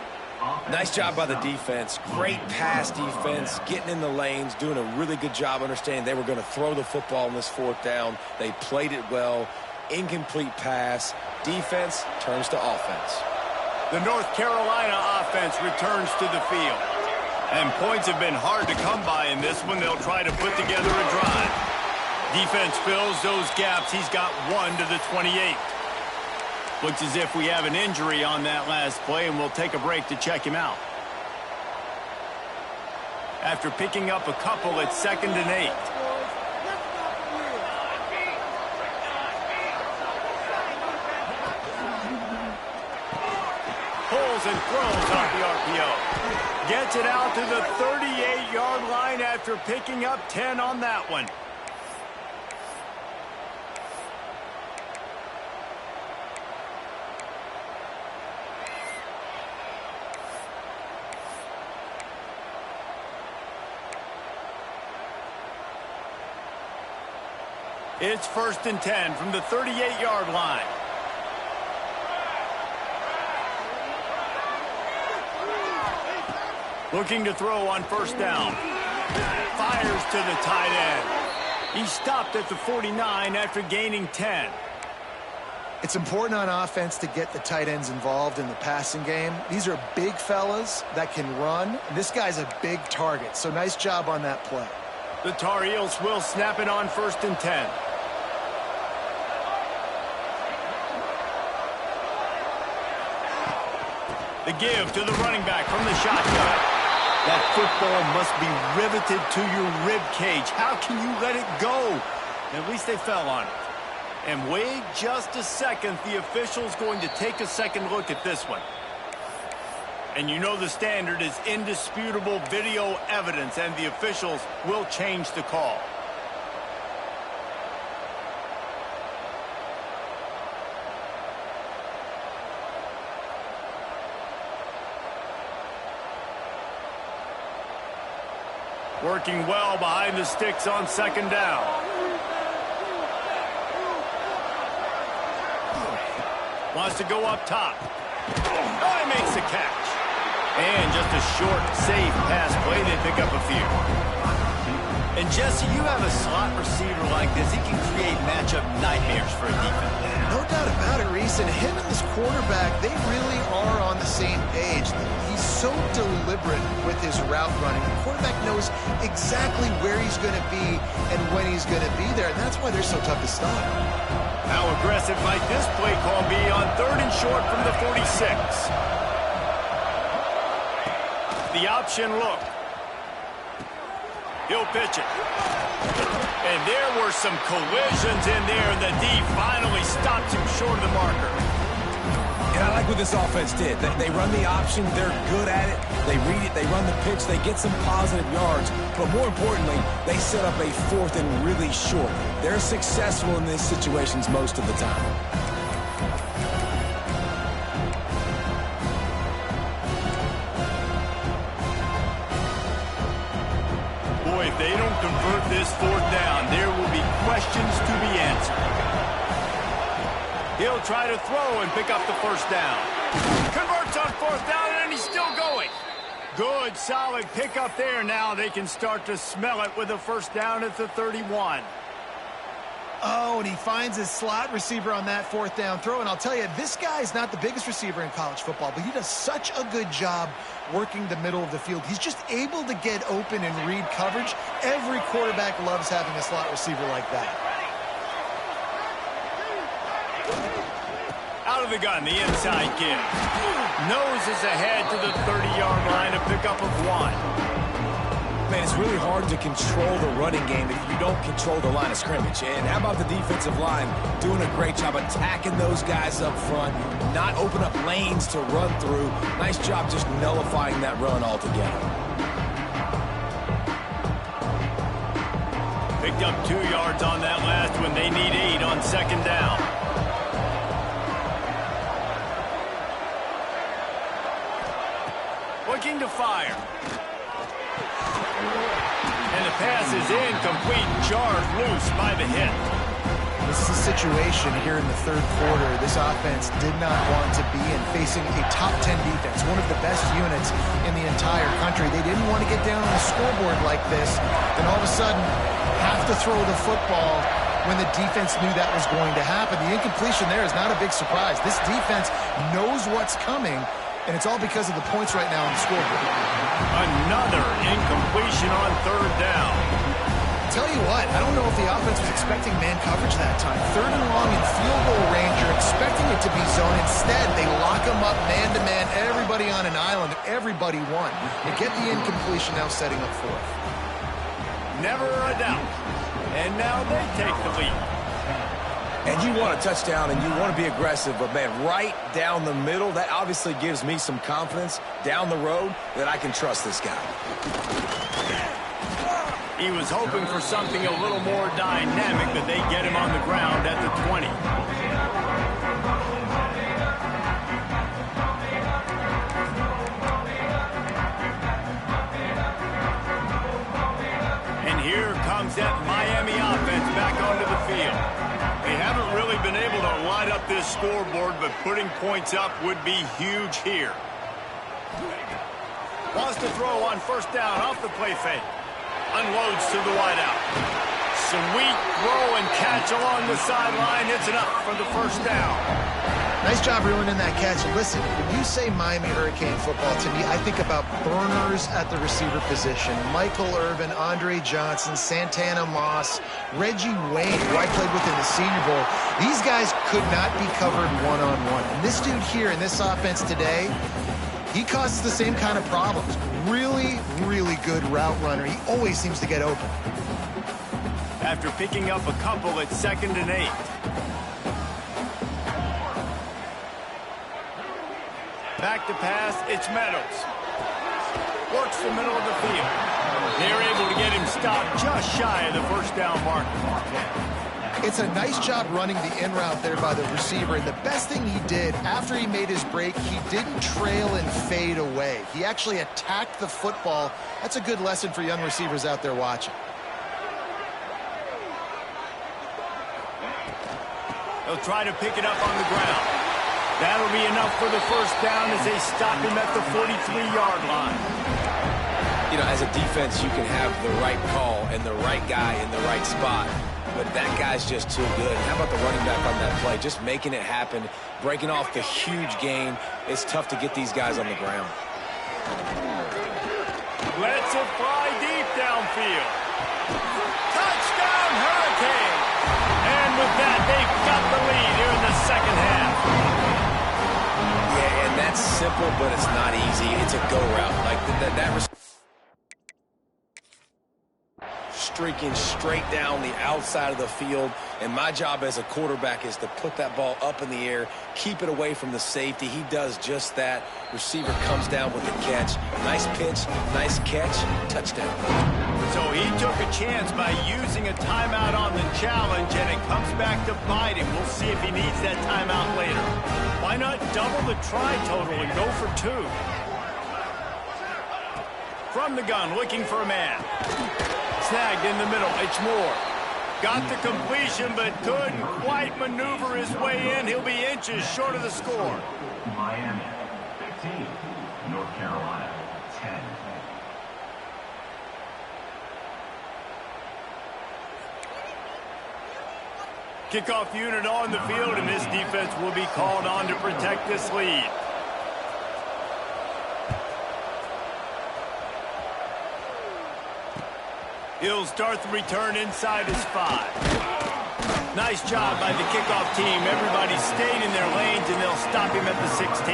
Nice job by the defense. Great pass defense, getting in the lanes, doing a really good job understanding they were going to throw the football in this fourth down. They played it well. Incomplete pass. Defense turns to offense. The North Carolina offense returns to the field. And points have been hard to come by in this one. They'll try to put together a drive. Defense fills those gaps. He's got one to the 28. Looks as if we have an injury on that last play, and we'll take a break to check him out. After picking up a couple, it's 2nd and 8. Pulls and throws off the RPO. Gets it out to the 38-yard line after picking up 10 on that one. It's 1st and 10 from the 38-yard line. Looking to throw on first down. Fires to the tight end. He stopped at the 49 after gaining 10. It's important on offense to get the tight ends involved in the passing game. These are big fellas that can run. This guy's a big target, so nice job on that play. The Tar Heels will snap it on 1st and 10. The give to the running back from the shotgun. That football must be riveted to your rib cage. How can you let it go? At least they fell on it. And wait just a second. The official's going to take a second look at this one. And you know the standard is indisputable video evidence, and the officials will change the call. Working well behind the sticks on 2nd down. Wants to go up top. Oh, he makes the catch. And just a short, safe pass play. They pick up a few. And Jesse, you have a slot receiver like this. He can create matchup nightmares for a defense. No doubt about it, Reese. And him and this quarterback, they really are on the same page. He's so deliberate with his route running. The quarterback knows exactly where he's going to be and when he's going to be there. And that's why they're so tough to stop. How aggressive aggressive might this play call be on 3rd and short from the 46? The option look. He'll pitch it. And there were some collisions in there, and the D finally stops him short of the marker. And I like what this offense did. They run the option. They're good at it. They read it. They run the pitch. They get some positive yards. But more importantly, they set up a 4th and really short. They're successful in these situations most of the time. Boy, if they don't convert this 4th down, there will be questions to be answered. He'll try to throw and pick up the 1st down. Converts on 4th down, and he's still going. Good, solid pickup there. Now they can start to smell it with a 1st down at the 31. Oh, and he finds his slot receiver on that 4th down throw. And I'll tell you, this guy's not the biggest receiver in college football, but he does such a good job working the middle of the field. He's just able to get open and read coverage. Every quarterback loves having a slot receiver like that. Out of the gun, the inside give. Noses ahead to the 30-yard line, a pickup of 1. Man, it's really hard to control the running game if you don't control the line of scrimmage. And how about the defensive line doing a great job attacking those guys up front, not open up lanes to run through. Nice job just nullifying that run altogether. Picked up 2 yards on that last one. They need 8 on 2nd down. Looking to fire. And the pass is incomplete, jarred loose by the hit. This is a situation here in the 3rd quarter this offense did not want to be in, facing a top 10 defense, one of the best units in the entire country. They didn't want to get down on the scoreboard like this, then all of a sudden have to throw the football when the defense knew that was going to happen. The incompletion there is not a big surprise. This defense knows what's coming, and it's all because of the points right now on the scoreboard. Another incompletion on 3rd down. Tell you what, I don't know if the offense was expecting man coverage that time. 3rd and long in field goal range, you're expecting it to be zone. Instead, they lock them up man-to-man, everybody on an island, everybody won. They get the incompletion, now setting up 4th. Never a doubt. And now they take the lead. And you want a touchdown and you want to be aggressive, but man, right down the middle, that obviously gives me some confidence down the road that I can trust this guy. He was hoping for something a little more dynamic, but they get him on the ground at the 20. And here comes that Miami offense back onto the field. They haven't really been able to light up this scoreboard, but putting points up would be huge here. Wants to throw on 1st down off the play fake. Unloads to the wideout. Sweet throw and catch along the sideline. It's enough for the 1st down. Nice job reeling in that catch. Listen, when you say Miami Hurricane football, to me, I think about burners at the receiver position. Michael Irvin, Andre Johnson, Santana Moss, Reggie Wayne, who I played with in the Senior Bowl. These guys could not be covered one-on-one. And this dude here in this offense today, he causes the same kind of problems. Really, really good route runner. He always seems to get open. After picking up a couple at 2nd and 8. Back to pass, it's Meadows. Works the middle of the field. They're able to get him stopped just shy of the 1st down mark. It's a nice job running the in route there by the receiver, and the best thing he did after he made his break, he didn't trail and fade away. He actually attacked the football. That's a good lesson for young receivers out there watching. They'll try to pick it up on the ground. That'll be enough for the 1st down as they stop him at the 43-yard line. You know, as a defense, you can have the right call and the right guy in the right spot, but that guy's just too good. How about the running back on that play? Just making it happen, breaking off the huge gain. It's tough to get these guys on the ground. Lets it fly deep downfield. Touchdown, Hurricane! And with that, they've got the lead here in streaking straight down the outside of the field. And my job as a quarterback is to put that ball up in the air, keep it away from the safety. He does just that. Receiver comes down with the catch. Nice pitch, nice catch, touchdown. So he took a chance by using a timeout on the challenge, and it comes back to bite him. We'll see if he needs that timeout later. Why not double the try total and go for 2? From the gun, looking for a man. Snagged in the middle, it's Moore. Got the completion, but couldn't quite maneuver his way in. He'll be inches short of the score. Miami, 15. North Carolina, 10. Kickoff unit on the field, and this defense will be called on to protect this lead. He'll start the return inside his 5. Nice job by the kickoff team. Everybody stayed in their lanes, and they'll stop him at the 16.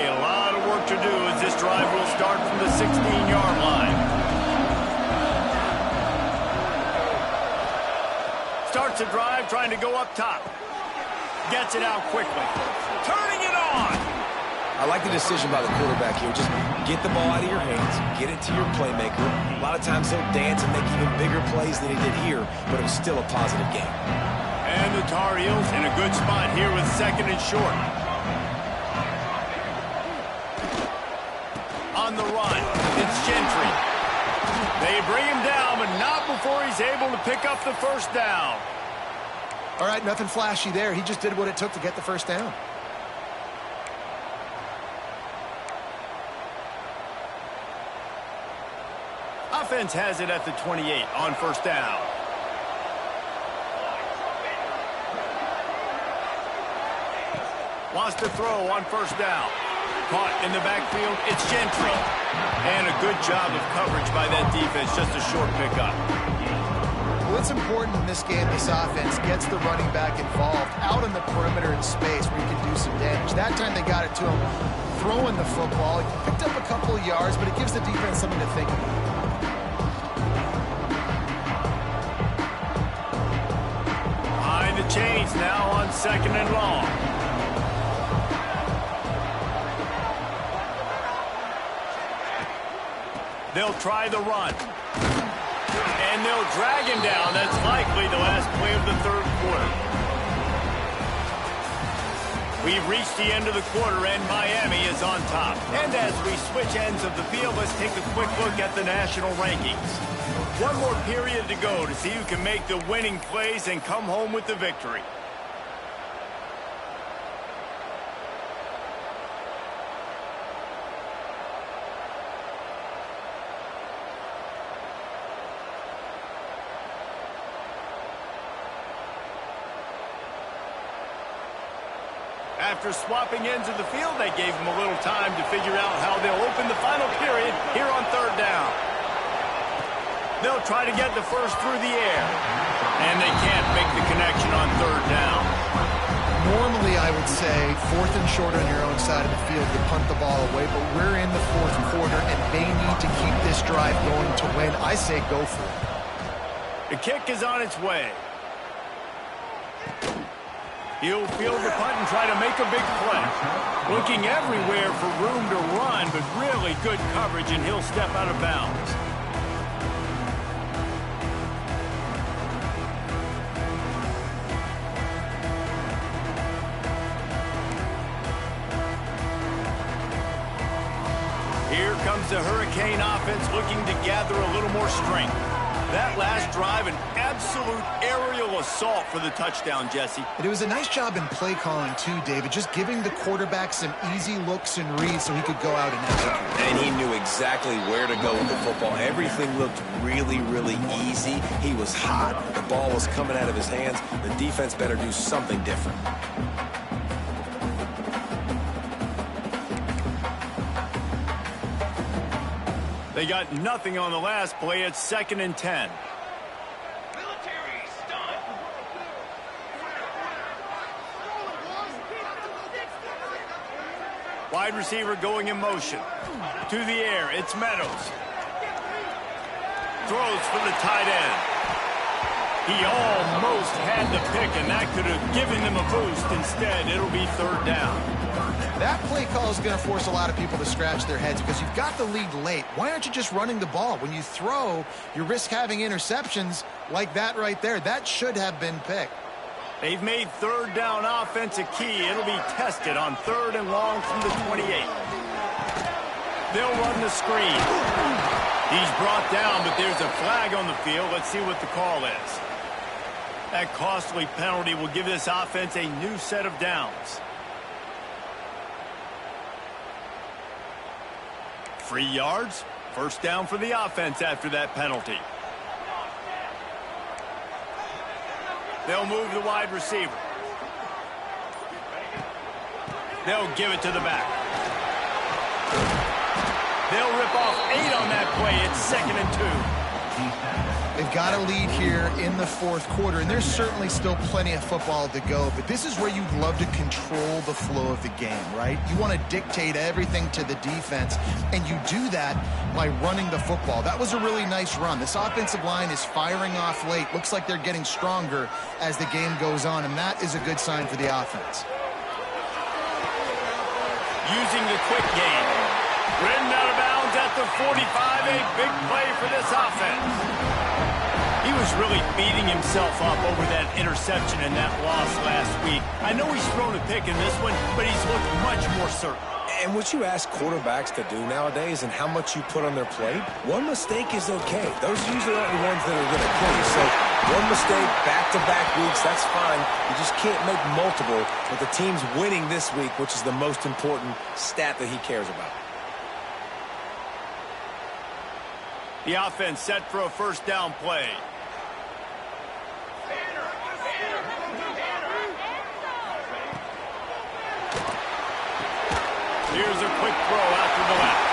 A lot of work to do as this drive will start from the 16-yard line. Starts a drive trying to go up top. Gets it out quickly. Turning it on. I like the decision by the quarterback here. Just get the ball out of your hands, get it to your playmaker. A lot of times he'll dance and make even bigger plays than he did here, but it was still a positive game. And the Tar Heels in a good spot here with 2nd and short. On the run, it's Gentry. They bring him down, but not before he's able to pick up the first down. All right, nothing flashy there. He just did what it took to get the first down. Offense has it at the 28 on first down. Wants to throw on first down. Caught in the backfield, it's Gentry. And a good job of coverage by that defense, just a short pickup. Well, it's important in this game, this offense gets the running back involved out in the perimeter in space where he can do some damage. That time they got it to him throwing the football. He picked up a couple of yards, but it gives the defense something to think about. Chains now on 2nd and long. They'll try the run. And they'll drag him down. That's likely the last play of the 3rd quarter. We've reached the end of the quarter, and Miami is on top. And as we switch ends of the field, let's take a quick look at the national rankings. One more period to go to see who can make the winning plays and come home with the victory. After swapping ends of the field, they gave him a little time to figure out how they'll open the final period here on 3rd down. They'll try to get the first through the air. And they can't make the connection on 3rd down. Normally, I would say 4th and short on your own side of the field, you punt the ball away, but we're in the 4th quarter, and they need to keep this drive going to win. I say go for it. The kick is on its way. He'll field the punt and try to make a big play. Looking everywhere for room to run, but really good coverage, and he'll step out of bounds. Here comes the Hurricane offense looking to gather a little more strength. That last drive, an absolute aerial assault for the touchdown, Jesse. And it was a nice job in play calling, too, David, just giving the quarterback some easy looks and reads so he could go out and execute. And he knew exactly where to go with the football. Everything looked really, really easy. He was hot. The ball was coming out of his hands. The defense better do something different. They got nothing on the last play. It's 2nd and 10. Wide receiver going in motion. To the air, it's Meadows. Throws for the tight end. He almost had the pick, and that could have given them a boost. Instead, it'll be third down. That play call is going to force a lot of people to scratch their heads because you've got the lead late. Why aren't you just running the ball? When you throw, you risk having interceptions like that right there. That should have been picked. They've made third down offense a key. It'll be tested on 3rd and long from the 28. They'll run the screen. He's brought down, but there's a flag on the field. Let's see what the call is. That costly penalty will give this offense a new set of downs. 3 yards. First down for the offense after that penalty. They'll move the wide receiver. They'll give it to the back. They'll rip off 8 on that play. It's 2nd and 2. They've got a lead here in the 4th quarter, and there's certainly still plenty of football to go, but this is where you'd love to control the flow of the game, right? You want to dictate everything to the defense, and you do that by running the football. That was a really nice run. This offensive line is firing off late. Looks like they're getting stronger as the game goes on, and that is a good sign for the offense. Using the quick game. Ridden out of bounds at the 45, a big play for this offense. He was really beating himself up over that interception and that loss last week. I know he's thrown a pick in this one, but he's looked much more certain. And what you ask quarterbacks to do nowadays and how much you put on their plate, one mistake is okay. Those usually aren't the ones that are going to kill you. So one mistake, back-to-back weeks, that's fine. You just can't make multiple, but the team's winning this week, which is the most important stat that he cares about. The offense set for a first down play. Here's a quick throw out to the left.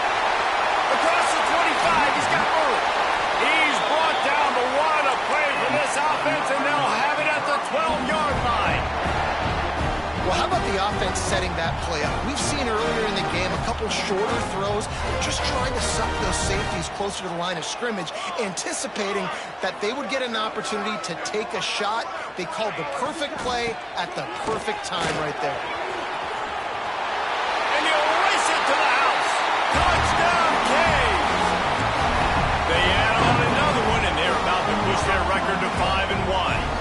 Across the 25, he's got room. He's brought down, but what a play for this offense, and they'll have it at the 12-yard line. Well, how about the offense setting that play up? We've seen earlier in the game a couple shorter throws, just trying to suck those safeties closer to the line of scrimmage, anticipating that they would get an opportunity to take a shot. They called the perfect play at the perfect time right there. And he'll race it to the house. Touchdown, Caves. They add on another one, and they're about to push their record to 5-1.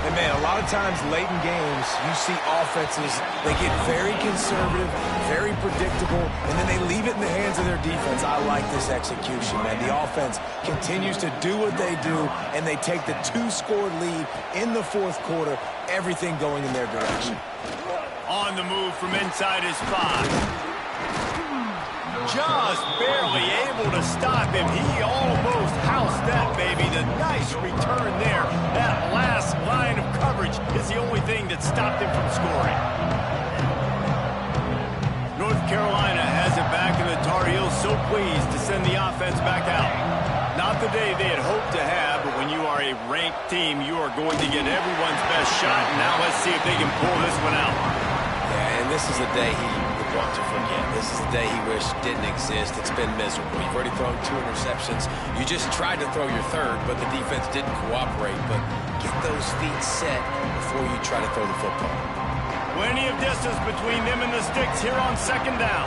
And man, a lot of times late in games, you see offenses, they get very conservative, very predictable, and then they leave it in the hands of their defense. I like this execution, man. The offense continues to do what they do, and they take the 2-score lead in the 4th quarter, everything going in their direction. On the move from inside his 5. Just barely able to stop him. He almost housed that, baby. The nice return there. That last line of coverage is the only thing that stopped him from scoring. North Carolina has it back, and the Tar Heels so pleased to send the offense back out. Not the day they had hoped to have, but when you are a ranked team, you are going to get everyone's best shot. And now let's see if they can pull this one out. Yeah, and this is a day he would want to forget. This is a day he wished didn't exist. It's been miserable. You've already thrown 2 interceptions. You just tried to throw your 3rd, but the defense didn't cooperate. But get those feet set before you try to throw the football. Plenty of distance between them and the sticks here on 2nd down.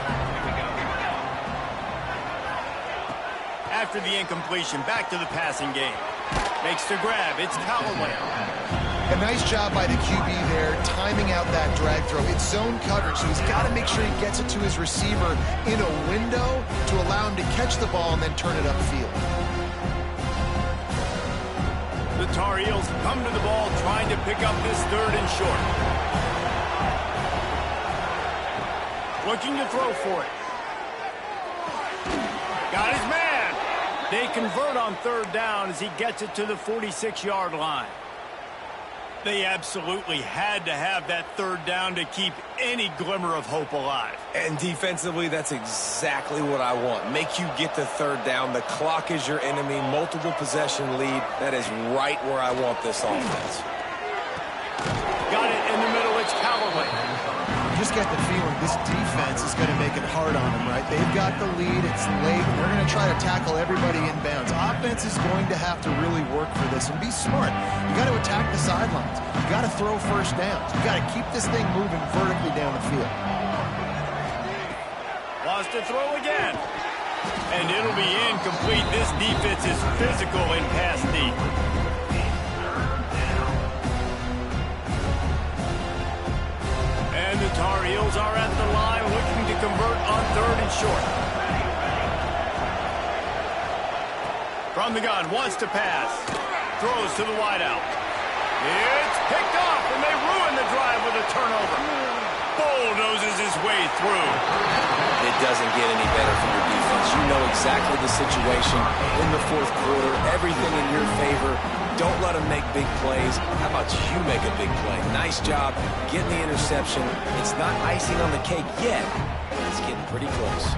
After the incompletion, back to the passing game. Makes the grab. It's Callaway. A nice job by the QB there, timing out that drag throw. It's zone coverage, so he's got to make sure he gets it to his receiver in a window to allow him to catch the ball and then turn it upfield. The Tar Heels come to the ball trying to pick up this 3rd and short. Looking to throw for it. Got his man. They convert on 3rd down as he gets it to the 46-yard line. They absolutely had to have that 3rd down to keep any glimmer of hope alive. And defensively, that's exactly what I want. Make you get the 3rd down. The clock is your enemy. Multiple possession lead. That is right where I want this offense. Got it in the middle. It's Callaway. Just get the feeling this defense is going to make it hard on them, right? They've got the lead. It's late. And they're going to try to tackle everybody inbounds. Offense is going to have to really work for this and be smart. You got to attack the sidelines. You got to throw first downs. You got to keep this thing moving vertically down the field. Wants to throw again. And it'll be incomplete. This defense is physical in pass deep. And the Tar Heels are at the line looking to convert on 3rd and short. From the gun, wants to pass. Throws to the wideout. It's picked off, and they ruin the drive with a turnover. Bulldozes his way through. It doesn't get any better from your defense. You know exactly the situation in the 4th quarter. Everything in your favor. Don't let them make big plays. How about you make a big play? Nice job getting the interception. It's not icing on the cake yet, but it's getting pretty close.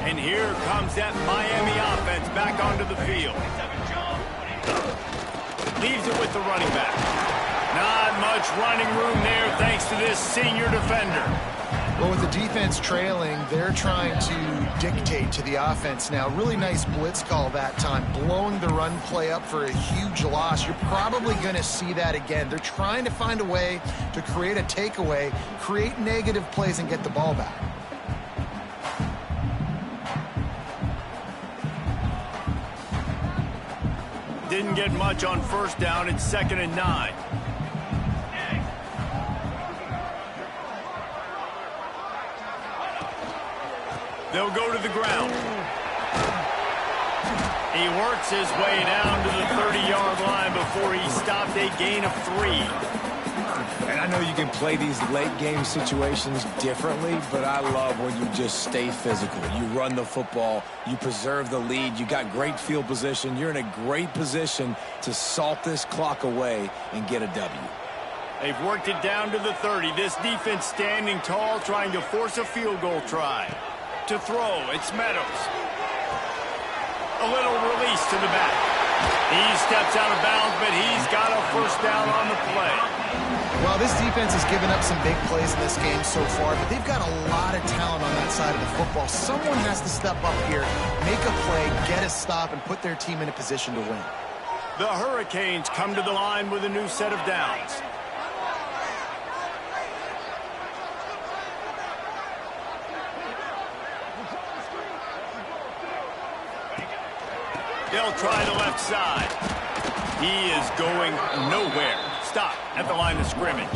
And here comes that Miami offense back onto the field. Leaves it with the running back. Not much running room there thanks to this senior defender. Well, with the defense trailing, they're trying to dictate to the offense now. Really nice blitz call that time, blowing the run play up for a huge loss. You're probably going to see that again. They're trying to find a way to create a takeaway, create negative plays, and get the ball back. Didn't get much on 1st down. It's 2nd and 9. They'll go to the ground. He works his way down to the 30-yard line before he stopped a gain of 3. And I know you can play these late-game situations differently, but I love when you just stay physical. You run the football. You preserve the lead. You got great field position. You're in a great position to salt this clock away and get a W. They've worked it down to the 30. This defense standing tall, trying to force a field goal try. To throw, it's Meadows. A little release to the back. He steps out of bounds, but he's got a 1st down on the play. Well, this defense has given up some big plays in this game so far, but they've got a lot of talent on that side of the football. Someone has to step up here, make a play, get a stop, and put their team in a position to win. The Hurricanes come to the line with a new set of downs. They'll try the left side. He is going nowhere. Stop at the line of scrimmage.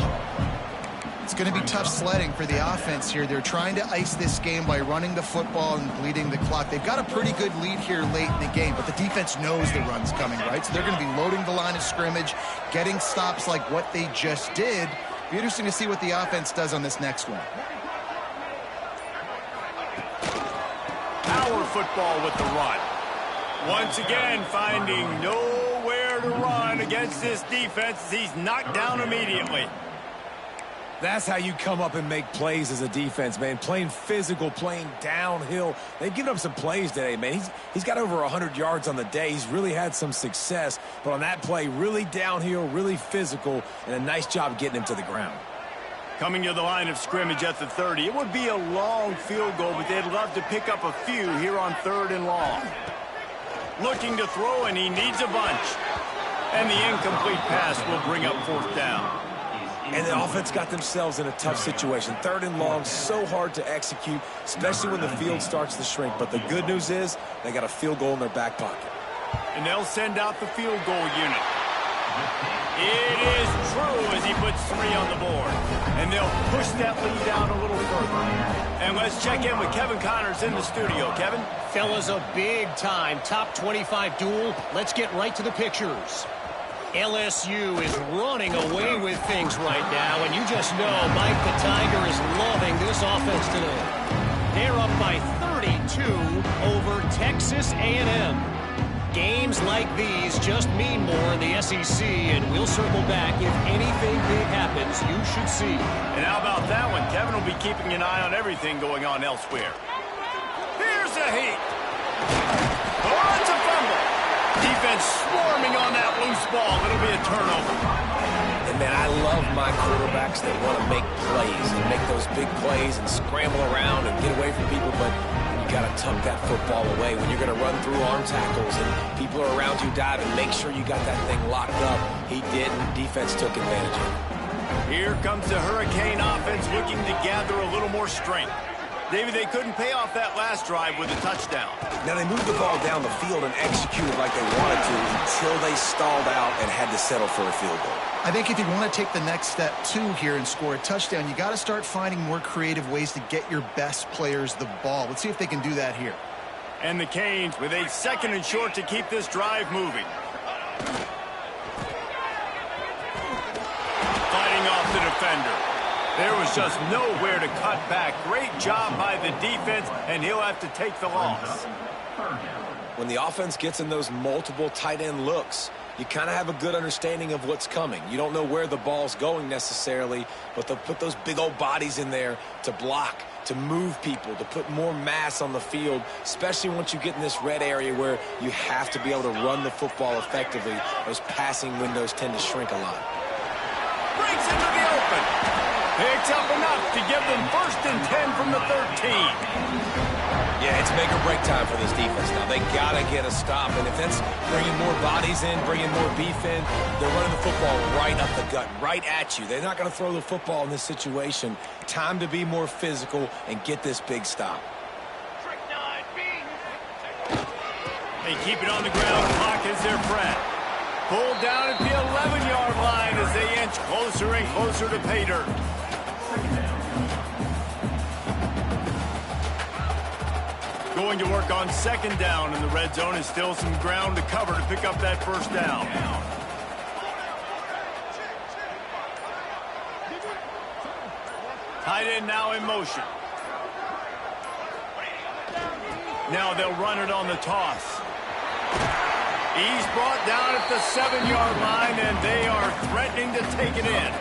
It's going to be tough sledding for the offense here. They're trying to ice this game by running the football and bleeding the clock. They've got a pretty good lead here late in the game, but the defense knows the run's coming, right? So they're going to be loading the line of scrimmage, getting stops like what they just did. Be interesting to see what the offense does on this next one. Power football with the run. Once again, finding nowhere to run against this defense. He's knocked down immediately. That's how you come up and make plays as a defense, man. Playing physical, playing downhill. They've given up some plays today, man. He's got over 100 yards on the day. He's really had some success. But on that play, really downhill, really physical, and a nice job getting him to the ground. Coming to the line of scrimmage at the 30. It would be a long field goal, but they'd love to pick up a few here on 3rd and long. Looking to throw, and he needs a bunch. And the incomplete pass will bring up 4th down. And the offense got themselves in a tough situation. 3rd and long, so hard to execute, especially when the field starts to shrink. But the good news is they got a field goal in their back pocket. And they'll send out the field goal unit. It is true as he puts 3 on the board. And they'll push that lead down a little further. And let's check in with Kevin Connors in the studio. Kevin? Fellas, a big-time top 25 duel. Let's get right to the pictures. LSU is running away with things right now, and you just know Mike the Tiger is loving this offense today. They're up by 32 over Texas A&M. Games like these just mean more in the SEC, and we'll circle back. If anything big happens, you should see. And how about that one? Kevin will be keeping an eye on everything going on elsewhere. Here's a heat. Oh, it's a fumble. Defense swarming on that loose ball. It'll be a turnover. And man, I love my quarterbacks that want to make plays and make those big plays and scramble around and get away from people, but you got to tuck that football away. When you're going to run through arm tackles and people are around you diving, make sure you got that thing locked up. He didn't. Defense took advantage of it. Here comes the Hurricane offense looking to gather a little more strength. David, they couldn't pay off that last drive with a touchdown. Now, they moved the ball down the field and executed like they wanted to until they stalled out and had to settle for a field goal. I think if you want to take the next step, too, here and score a touchdown, you got to start finding more creative ways to get your best players the ball. Let's see if they can do that here. And the Canes with a 2nd and short to keep this drive moving. Fighting off the defender. There was just nowhere to cut back. Great job by the defense, and he'll have to take the loss. When the offense gets in those multiple tight end looks, you kind of have a good understanding of what's coming. You don't know where the ball's going necessarily, but they'll put those big old bodies in there to block, to move people, to put more mass on the field, especially once you get in this red area where you have to be able to run the football effectively. Those passing windows tend to shrink a lot. Breaks into the open. Picks up enough to give them 1st and 10 from the 13. Yeah, it's make or break time for this defense now. They got to get a stop, and if that's bringing more bodies in, bringing more beef in, they're running the football right up the gut, right at you. They're not going to throw the football in this situation. Time to be more physical and get this big stop. They keep it on the ground. Clock is their friend. Pulled down at the 11-yard line as they inch closer and closer to pay dirt. Going to work on 2nd down in the red zone is still some ground to cover to pick up that 1st down. Tight end now in motion. Now they'll run it on the toss. He's brought down at the 7-yard line, and they are threatening to take it in.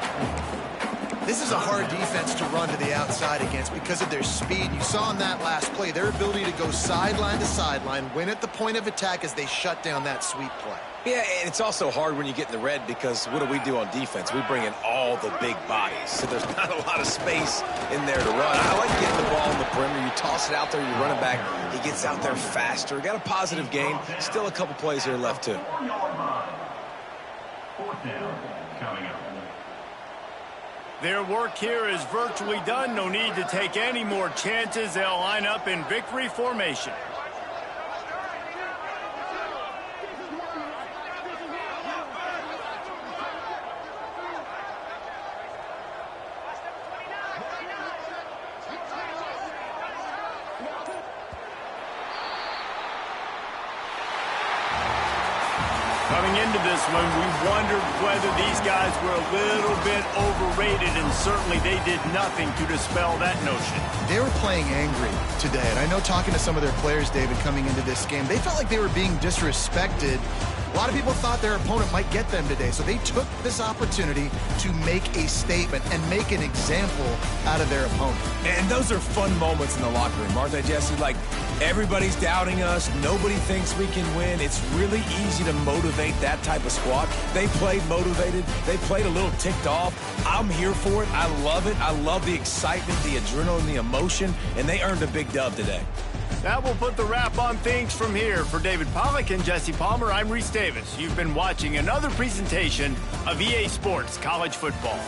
This is a hard defense to run to the outside against because of their speed. You saw in that last play their ability to go sideline to sideline, win at the point of attack as they shut down that sweep play. Yeah, and it's also hard when you get in the red because what do we do on defense? We bring in all the big bodies, so there's not a lot of space in there to run. I like getting the ball on the perimeter. You toss it out there, you run it back. He gets out there faster. Got a positive game. Still a couple plays here left, too. 4th down coming up. Their work here is virtually done. No need to take any more chances. They'll line up in victory formation. Coming into this one, we wondered whether these guys were a little bit overrated, and certainly they did nothing to dispel that notion. They were playing angry today, and I know talking to some of their players, David, coming into this game, they felt like they were being disrespected. A lot of people thought their opponent might get them today, so they took this opportunity to make a statement and make an example out of their opponent. And those are fun moments in the locker room, aren't they, Jesse? Like, everybody's doubting us. Nobody thinks we can win. It's really easy to motivate that type of squad. They played motivated. They played a little ticked off. I'm here for it. I love it. I love the excitement, the adrenaline, the emotion, and they earned a big dub today. That will put the wrap on things from here. For David Pollack and Jesse Palmer, I'm Reese Davis. You've been watching another presentation of EA Sports College Football.